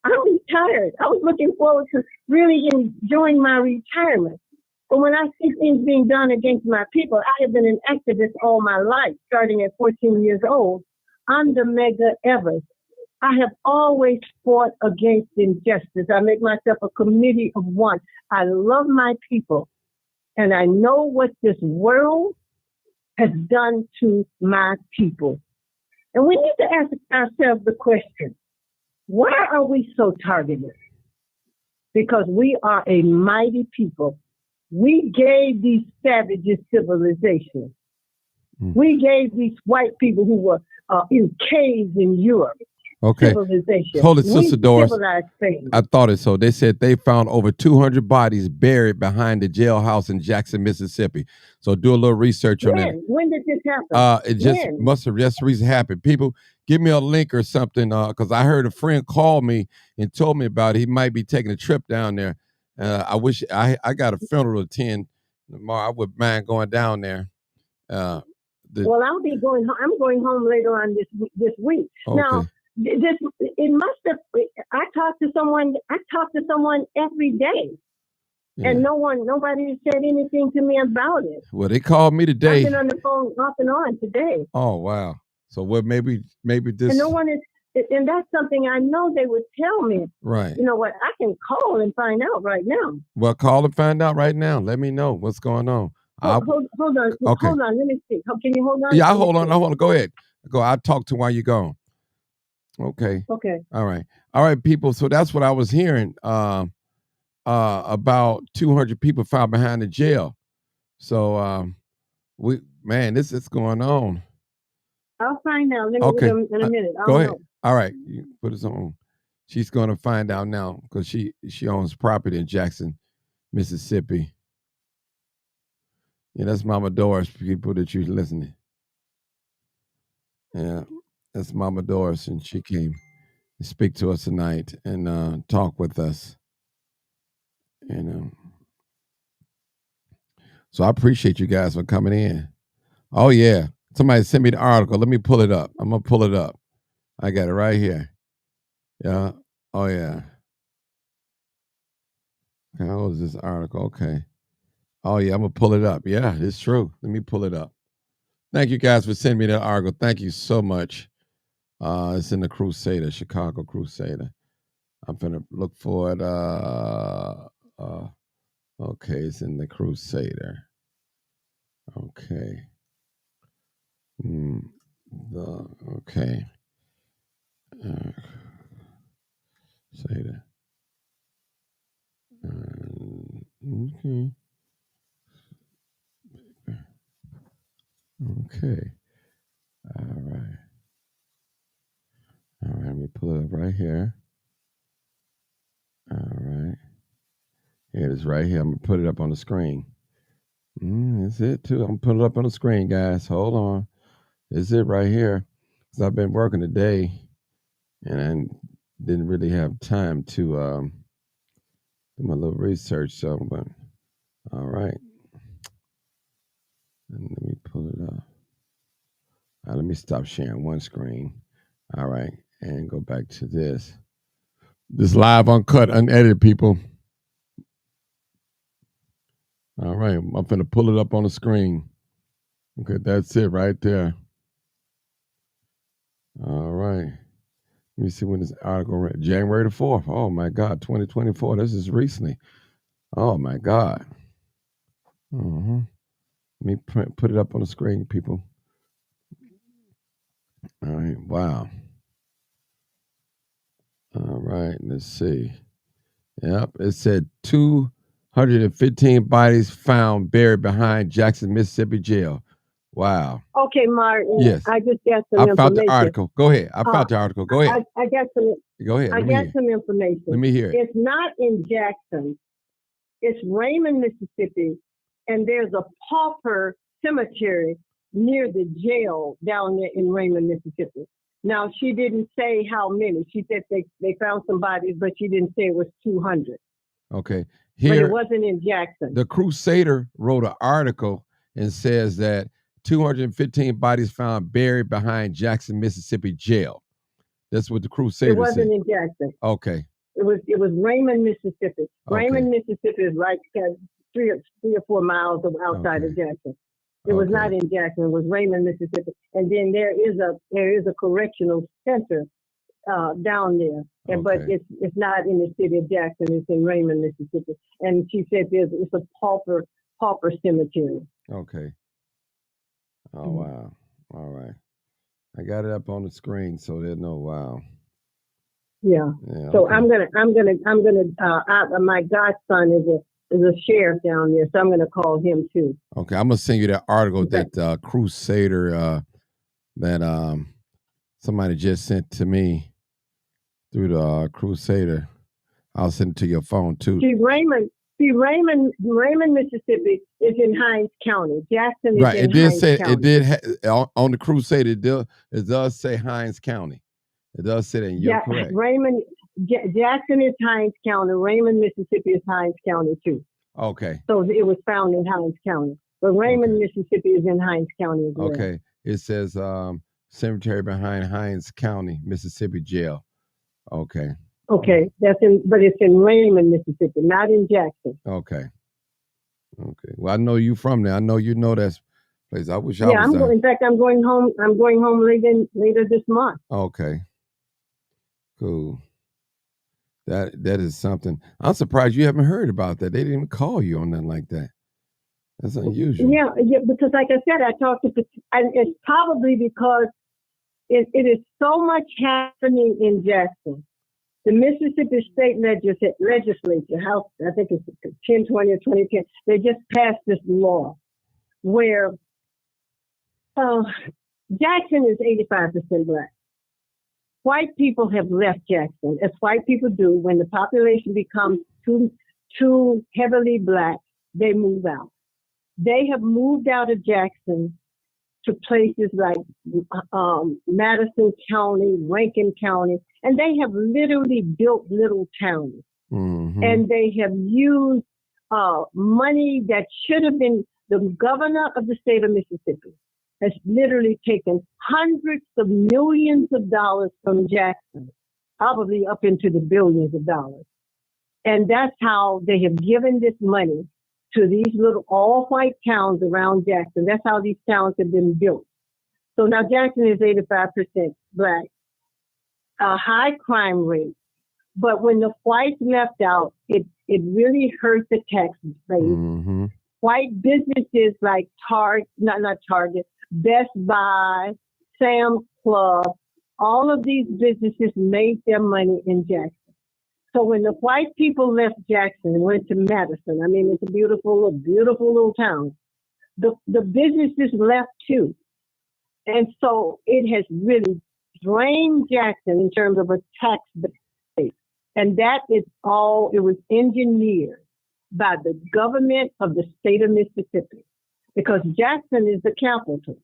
[SPEAKER 2] I'm retired. I was looking forward to really enjoying my retirement. But when I see things being done against my people, I have been an activist all my life, starting at 14 years old. I'm the Mega Everest. I have always fought against injustice. I make myself a committee of one. I love my people. And I know what this world has done to my people. And we need to ask ourselves the question, why are we so targeted? Because we are a mighty people. We gave these savages civilization. We gave these white people who were in caves in Europe.
[SPEAKER 1] Okay.
[SPEAKER 2] Civilization.
[SPEAKER 1] Hold it, Sister Doris.
[SPEAKER 2] Spain.
[SPEAKER 1] I thought it so. They said they found over 200 bodies buried behind the jailhouse in Jackson, Mississippi. So do a little research on that.
[SPEAKER 2] When did this happen?
[SPEAKER 1] It just must have just recently happened. People, give me a link or something, because I heard a friend call me and told me about it. He might be taking a trip down there. I wish I got a funeral to attend tomorrow. I would mind going down there.
[SPEAKER 2] Well, I'll be going home. I'm going home later on this week.
[SPEAKER 1] Okay.
[SPEAKER 2] Now, it must have. I talk to someone every day, and nobody said anything to me about it.
[SPEAKER 1] Well, they called me today.
[SPEAKER 2] I've been on the phone off and on today.
[SPEAKER 1] Oh wow! So maybe this.
[SPEAKER 2] And no one is, and that's something I know they would tell me.
[SPEAKER 1] Right.
[SPEAKER 2] You know what? I can call and find out right now.
[SPEAKER 1] Well, call and find out right now. Let me know what's going on.
[SPEAKER 2] Hold on.
[SPEAKER 1] Okay.
[SPEAKER 2] Hold on. Let me see. Can you hold on?
[SPEAKER 1] Yeah, hold on. Go ahead. I'll talk to while you're gone. Okay.
[SPEAKER 2] Okay.
[SPEAKER 1] All right, people. So that's what I was hearing. About 200 people found behind the jail. So this is going on.
[SPEAKER 2] I'll find out. Let me in a minute.
[SPEAKER 1] Go ahead. All right, you put us on. She's going to find out now because she owns property in Jackson, Mississippi. Yeah, that's Mama Doris. People that you're listening. Yeah. That's Mama Doris, and she came to speak to us tonight and talk with us. So I appreciate you guys for coming in. Oh, yeah. Somebody sent me the article. Let me pull it up. I'm going to pull it up. I got it right here. Yeah. Oh, yeah. How old is this article? Okay. Oh, yeah. I'm going to pull it up. Yeah, it's true. Let me pull it up. Thank you guys for sending me that article. Thank you so much. It's in the Crusader, Chicago Crusader. I'm gonna look for it. Okay, it's in the Crusader. Okay. Okay. Crusader. Okay. Okay. All right. All right, let me pull it up right here. All right. Here it is right here. I'm going to put it up on the screen. That's it, too. I'm going to put it up on the screen, guys. Hold on. It's it right here. Because I've been working today, and I didn't really have time to do my little research. So, but all right. And let me pull it up. Let me stop sharing one screen. All right. And go back to this. This live, uncut, unedited, people. All right, I'm going to pull it up on the screen. Okay, that's it right there. All right. Let me see when this article read. January the 4th. Oh, my God, 2024. This is recently. Oh, my God. Uh-huh. Let me put it up on the screen, people. All right, wow. All right, let's see. Yep, it said 215 bodies found buried behind Jackson, Mississippi jail. Wow.
[SPEAKER 2] Okay, Martin.
[SPEAKER 1] Yes.
[SPEAKER 2] I just got some
[SPEAKER 1] I
[SPEAKER 2] information.
[SPEAKER 1] found the article. Go ahead. I found the article. Go ahead.
[SPEAKER 2] I got some.
[SPEAKER 1] Go ahead.
[SPEAKER 2] I got some information.
[SPEAKER 1] Let me hear it.
[SPEAKER 2] It's not in Jackson. It's Raymond, Mississippi, and there's a pauper cemetery near the jail down there in Raymond, Mississippi. Now, she didn't say how many. She said they found some bodies, but she didn't say it was 200.
[SPEAKER 1] Okay.
[SPEAKER 2] But it wasn't in Jackson.
[SPEAKER 1] The Crusader wrote an article and says that 215 bodies found buried behind Jackson, Mississippi jail. That's what the Crusader said.
[SPEAKER 2] It wasn't in Jackson.
[SPEAKER 1] Okay.
[SPEAKER 2] It was Raymond, Mississippi.
[SPEAKER 1] Okay.
[SPEAKER 2] Raymond, Mississippi is like 3 or 4 miles outside of Jackson. It was not in Jackson. It was Raymond, Mississippi. And then there is a correctional center down there, but it's not in the city of Jackson. It's in Raymond, Mississippi. And she said it's a pauper cemetery.
[SPEAKER 1] Okay. Oh wow! All right, I got it up on the screen, so there's no wow.
[SPEAKER 2] Yeah. So okay. I'm gonna. My godson is a sheriff down there, so I'm gonna call him too.
[SPEAKER 1] Okay, I'm gonna send you that article that Crusader that somebody just sent to me through the Crusader. I'll send it to your phone too.
[SPEAKER 2] Raymond, Mississippi is in Hinds County. Jackson is
[SPEAKER 1] right.
[SPEAKER 2] in
[SPEAKER 1] Hinds County.
[SPEAKER 2] It
[SPEAKER 1] did on the Crusader. It does say Hinds County. It does say that, and you're correct.
[SPEAKER 2] Jackson is Hinds County. Raymond, Mississippi is Hinds County too.
[SPEAKER 1] Okay.
[SPEAKER 2] So it was found in Hinds County, but Raymond, Mississippi is in Hinds County as well.
[SPEAKER 1] Okay. It says cemetery behind Hinds County, Mississippi jail. Okay.
[SPEAKER 2] Okay, but it's in Raymond, Mississippi, not in Jackson.
[SPEAKER 1] Okay. Well, I know you from there. I know you know that place. I wish I was there.
[SPEAKER 2] In fact, I'm going home. I'm going home later this month.
[SPEAKER 1] Okay. Cool. That is something. I'm surprised you haven't heard about that. They didn't even call you on nothing like that. That's unusual.
[SPEAKER 2] Yeah, because like I said, I talked to. And it's probably because it is so much happening in Jackson. The Mississippi State Legislature, House, I think it's 1020 or 2010, they just passed this law where Jackson is 85% Black. White people have left Jackson, as white people do. When the population becomes too heavily Black, they move out. They have moved out of Jackson to places like Madison County, Rankin County, and they have literally built little towns.
[SPEAKER 1] Mm-hmm.
[SPEAKER 2] And they have used money that should have been, the governor of the state of Mississippi has literally taken hundreds of millions of dollars from Jackson, probably up into the billions of dollars. And that's how they have given this money to these little all-white towns around Jackson. That's how these towns have been built. So now Jackson is 85% Black, a high crime rate. But when the whites left out, it really hurt the tax base.
[SPEAKER 1] Mm-hmm.
[SPEAKER 2] White businesses like not Target, Best Buy, Sam's Club, all of these businesses made their money in Jackson. So when the white people left Jackson and went to Madison, I mean, it's a beautiful little town, the businesses left too. And so it has really drained Jackson in terms of a tax base. And that is all, it was engineered by the government of the state of Mississippi, because Jackson is the capital.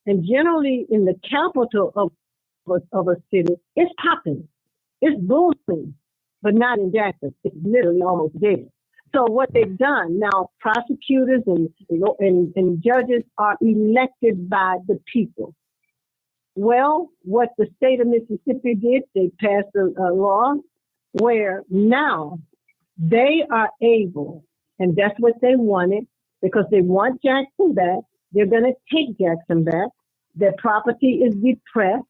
[SPEAKER 2] And generally in the capital of a city, it's popping, it's booming. But not in Jackson. It's literally almost dead. So what they've done now, prosecutors and judges are elected by the people. Well, what the state of Mississippi did, they passed a law where now they are able, and that's what they wanted, because they want Jackson back. They're going to take Jackson back. Their property is depressed,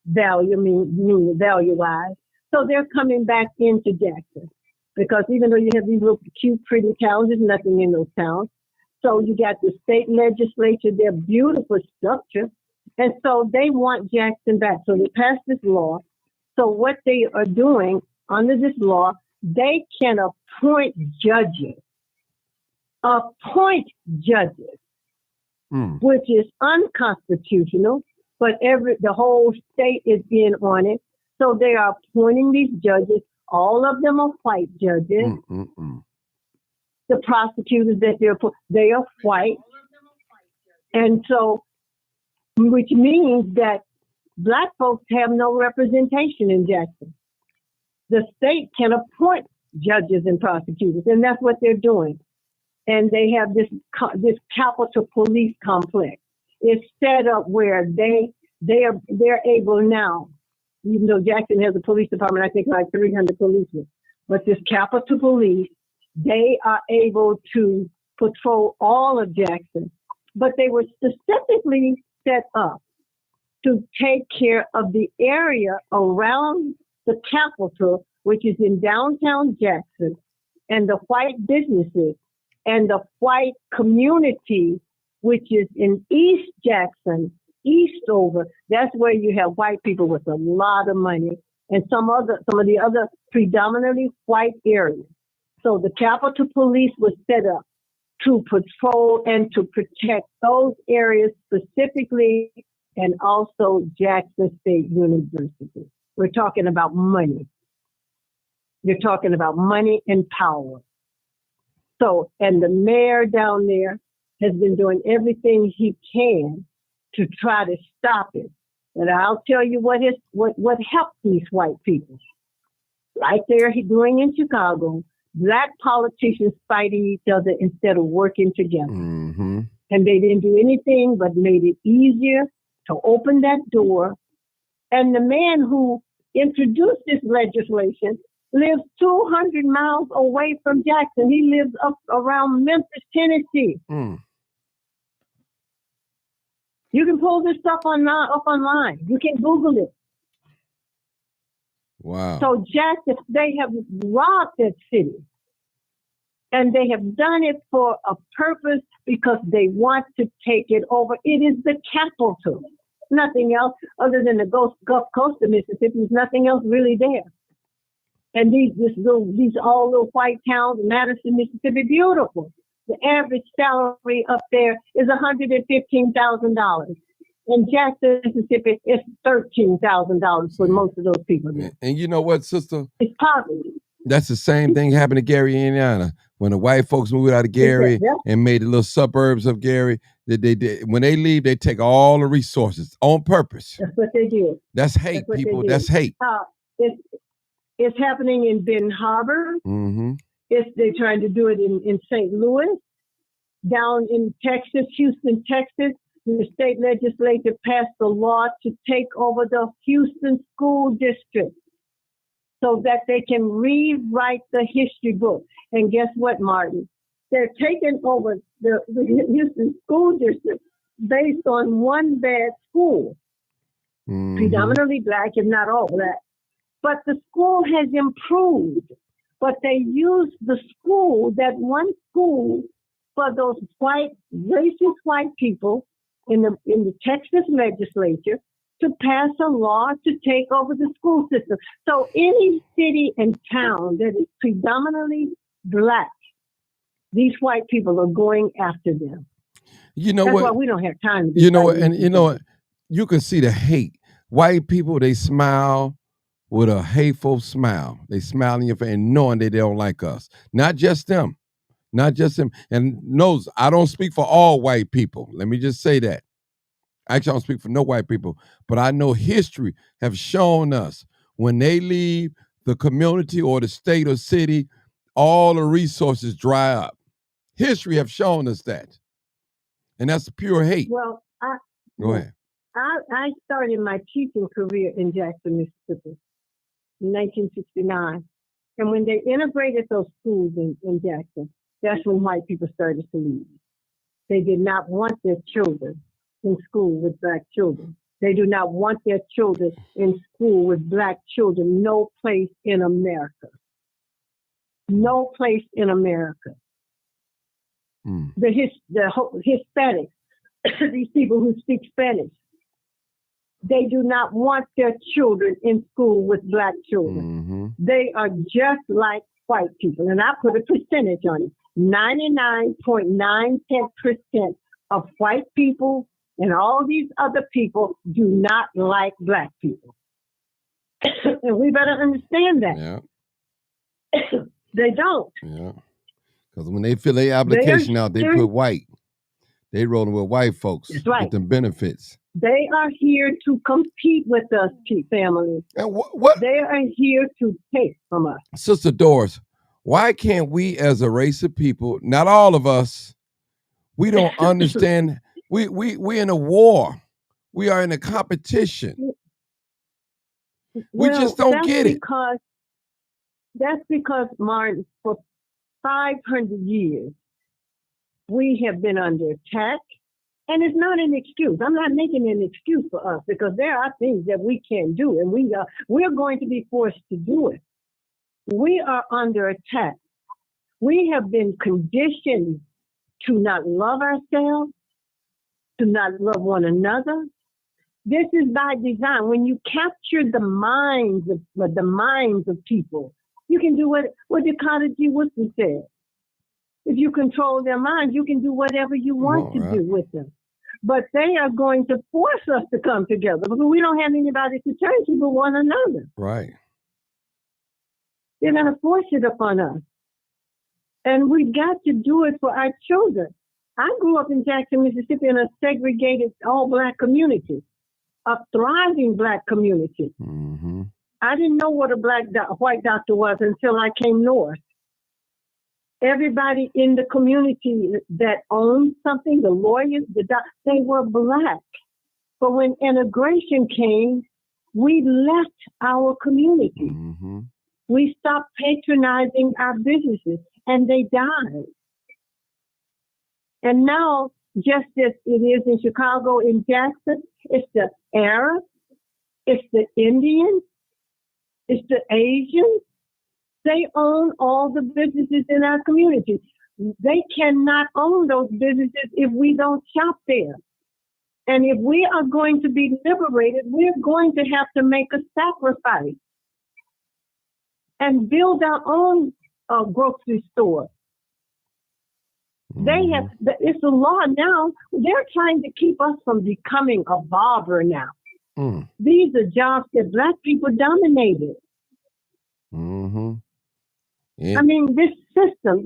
[SPEAKER 2] meaning value-wise. So they're coming back into Jackson. Because even though you have these little cute, pretty towns, there's nothing in those towns. So you got the state legislature, their beautiful structure. And so they want Jackson back. So they passed this law. So what they are doing under this law, they can appoint judges. Which is unconstitutional, but the whole state is in on it. So they are appointing these judges. All of them are white judges. The prosecutors that they are white. And so, which means that Black folks have no representation in Jackson. The state can appoint judges and prosecutors, and that's what they're doing. And they have this Capitol Police complex. It's set up where they're able now, even though Jackson has a police department, I think like 300 policemen, but this Capitol Police, they are able to patrol all of Jackson. But they were specifically set up to take care of the area around the Capitol, which is in downtown Jackson, and the white businesses and the white community, which is in East Jackson, Eastover. That's where you have white people with a lot of money, and some of the other predominantly white areas. So the Capitol Police was set up to patrol and to protect those areas specifically, and also Jackson State University. We're talking about money. You're talking about money and power. So, and the mayor down there has been doing everything he can to try to stop it. But I'll tell you what helped these white people. Right there, he's doing in Chicago, Black politicians fighting each other instead of working together. And they didn't do anything but made it easier to open that door. And the man who introduced this legislation lives 200 miles away from Jackson. He lives up around Memphis, Tennessee. You can pull this stuff up online. You can Google it.
[SPEAKER 1] Wow.
[SPEAKER 2] So Jackson, they have robbed that city. And they have done it for a purpose because they want to take it over. It is the capital. Nothing else other than the Gulf Coast of Mississippi. There's nothing else really there. And these all little white towns, Madison, Mississippi, beautiful. The average salary up there is $115,000. In Jackson, Mississippi, it's $13,000 for most of those people there.
[SPEAKER 1] And you know what, sister?
[SPEAKER 2] It's poverty.
[SPEAKER 1] That's the same thing happened to Gary, Indiana. When the white folks moved out of Gary and made the little suburbs of Gary, they did. When they leave, they take all the resources on purpose.
[SPEAKER 2] That's what they do.
[SPEAKER 1] That's hate, people. That's hate.
[SPEAKER 2] It's happening in Ben Harbor. They're trying to do it in St. Louis. Down in Texas, Houston, Texas, the state legislature passed a law to take over the Houston school district so that they can rewrite the history book. And guess what, Martin? They're taking over the Houston school district based on one bad school, predominantly Black, if not all Black. But the school has improved. But they used the school, that one school, for those racist white people in the Texas legislature to pass a law to take over the school system. So any city and town that is predominantly Black, these white people are going after them.
[SPEAKER 1] You know
[SPEAKER 2] That's
[SPEAKER 1] what?
[SPEAKER 2] why we don't have time.
[SPEAKER 1] You know what? And you know what? You can see the hate. White people, they smile with a hateful smile. They smile in your face and knowing that they don't like us. Not just them. Not just them. And knows I don't speak for all white people. Let me just say that. Actually, I don't speak for no white people. But I know history have shown us when they leave the community or the state or city, all the resources dry up. History have shown us that. And that's pure hate.
[SPEAKER 2] Well,
[SPEAKER 1] Go ahead.
[SPEAKER 2] I started my teaching career in Jackson, Mississippi. in 1969. And when they integrated those schools in Jackson, that's when white people started to leave. They did not want their children in school with black children. They do not want their children in school with black children. No place in America. No place in America. The Hispanics, these people who speak Spanish, they do not want their children in school with black children. They are just like white people. And I put a percentage on it. 99.9% of white people and all these other people do not like black people. And we better understand that.
[SPEAKER 1] Yeah.
[SPEAKER 2] They don't.
[SPEAKER 1] Yeah. Because when they fill their application out, they put white. They rolling with white folks.
[SPEAKER 2] That's right.
[SPEAKER 1] Get them benefits.
[SPEAKER 2] They are here to compete with us, family.
[SPEAKER 1] And what?
[SPEAKER 2] They are here to take from us.
[SPEAKER 1] Sister Doris, why can't we as a race of people, not all of us, we don't understand, we're in a war. We are in a competition. We just don't get it.
[SPEAKER 2] That's because, Martin, for 500 years, we have been under attack. And it's not an excuse. I'm not making an excuse for us because there are things that we can't do, and we're going to be forced to do it. We are under attack. We have been conditioned to not love ourselves, to not love one another. This is by design. When you capture the minds of people, you can do what Dakota G. Woodson said. If you control their minds, you can do whatever you want to do with them. But they are going to force us to come together because we don't have anybody to turn to but one another.
[SPEAKER 1] Right.
[SPEAKER 2] They're going to force it upon us. And we've got to do it for our children. I grew up in Jackson, Mississippi in a segregated all-black community, a thriving black community. I didn't know what a white doctor was until I came north. Everybody in the community that owned something, the lawyers, they were black. But when integration came, we left our community. We stopped patronizing our businesses, and they died. And now, just as it is in Chicago, in Jackson, it's the Arab, it's the Indian, it's the Asian. They own all the businesses in our community. They cannot own those businesses if we don't shop there. And if we are going to be liberated, we're going to have to make a sacrifice and build our own grocery store. They have, it's a law now. They're trying to keep us from becoming a barber now. These are jobs that black people dominated.
[SPEAKER 1] Yeah.
[SPEAKER 2] I mean, this is the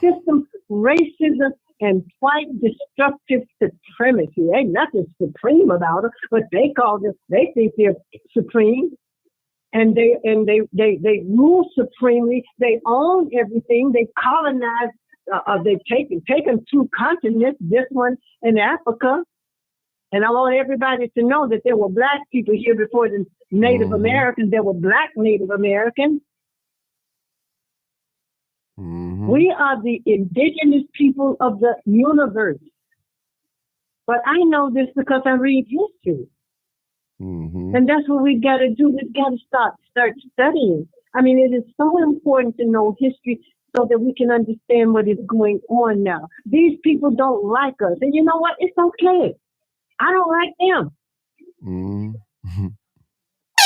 [SPEAKER 2] system, racism and white destructive supremacy. Ain't nothing supreme about it, but they think they're supreme. And they rule supremely. They own everything. They colonize. They've taken 2 continents, this one in Africa. And I want everybody to know that there were black people here before the Native Americans. There were black Native Americans. We are the indigenous people of the universe. But I know this because I read history. And that's what we've got to do. We've got to start studying. I mean, it is so important to know history so that we can understand what is going on now. These people don't like us. And you know what? It's okay. I don't like them.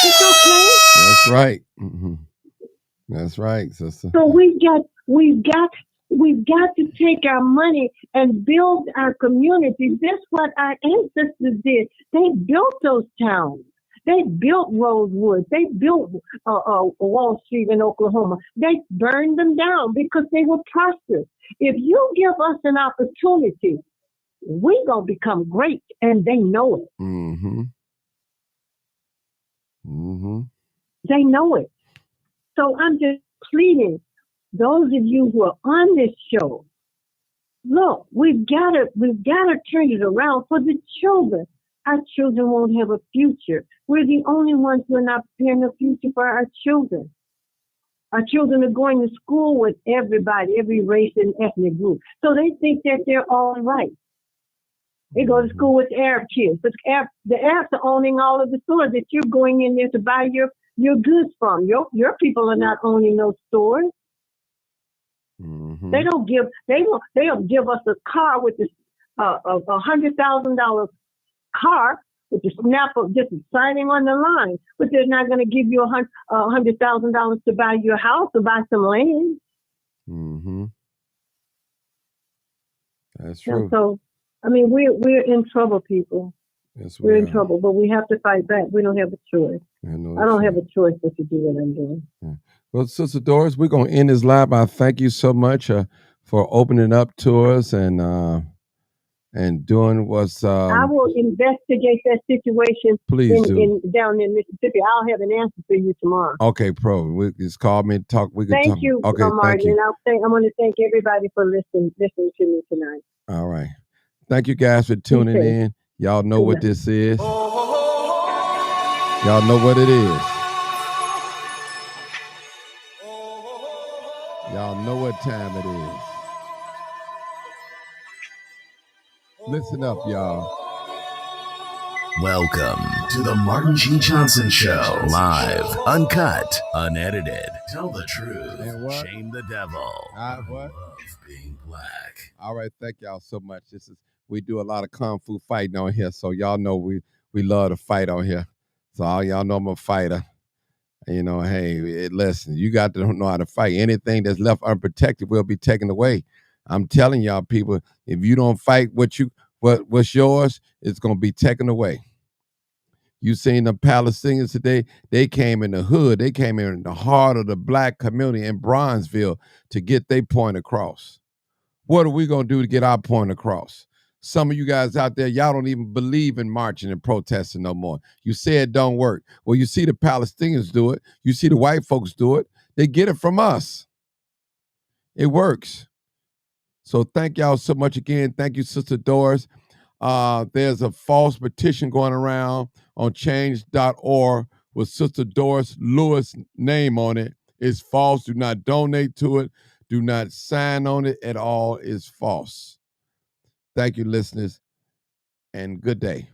[SPEAKER 2] It's okay.
[SPEAKER 1] That's right. That's right, sister.
[SPEAKER 2] So we've got to take our money and build our communities. That's what our ancestors did. They built those towns. They built Rosewood. They built Wall Street in Oklahoma. They burned them down because they were prosperous. If you give us an opportunity, we're going to become great, and they know it. They know it. So I'm just pleading, those of you who are on this show, look, we've got to turn it around for the children. our children won't have a future. We're the only ones who are not preparing a future for our children. Our children are going to school with everybody, every race and ethnic group. So they think that they're all right. They go to school with Arab kids. But the Arabs are owning all of the stores that you're going in there to buy your goods from. Your people are not owning those stores.
[SPEAKER 1] Mm-hmm.
[SPEAKER 2] They don't give us a car with this $100,000 car with the snap of just signing on the line, but they're not going to give you $100,000 to buy your house or buy some land.
[SPEAKER 1] Mm-hmm. That's true.
[SPEAKER 2] And so, I mean, we're in trouble, people.
[SPEAKER 1] Yes,
[SPEAKER 2] we're in trouble, but we have to fight back. We don't have a choice. I don't have a choice but to do what I'm doing.
[SPEAKER 1] Yeah. Well, Sister Doris, we're going to end this live. I thank you so much for opening up to us and doing what's.
[SPEAKER 2] I will investigate that situation.
[SPEAKER 1] Please
[SPEAKER 2] down in Mississippi. I'll have an answer for you tomorrow.
[SPEAKER 1] Okay, just call me and talk. We can
[SPEAKER 2] thank
[SPEAKER 1] talk.
[SPEAKER 2] You,
[SPEAKER 1] okay,
[SPEAKER 2] Martin,
[SPEAKER 1] thank you.
[SPEAKER 2] And I want to thank everybody for listening to me tonight.
[SPEAKER 1] All right. Thank you guys for tuning in. Y'all know what this is. Y'all know what it is. Y'all know what time it is. Listen up, y'all.
[SPEAKER 3] Welcome to the Martin G. Johnson Show. Live, uncut, unedited. Tell the truth. Shame the devil. I love being black.
[SPEAKER 1] All right, thank y'all so much. We do a lot of kung fu fighting on here, so y'all know we love to fight on here. So all y'all know I'm a fighter. You know, hey, listen, you got to know how to fight. Anything that's left unprotected will be taken away. I'm telling y'all, people, if you don't fight what's yours, it's gonna be taken away. You seen the Palestinians today? They came in the hood. They came in the heart of the black community in Bronzeville to get their point across. What are we gonna do to get our point across? Some of you guys out there, y'all don't even believe in marching and protesting no more. You say it don't work. Well, you see the Palestinians do it. You see the white folks do it. They get it from us. It works. So thank y'all so much again. Thank you, Sister Doris. There's a false petition going around on change.org with Sister Doris Lewis' name on it. It's false. Do not donate to it. Do not sign on it at all. It's false. Thank you, listeners, and good day.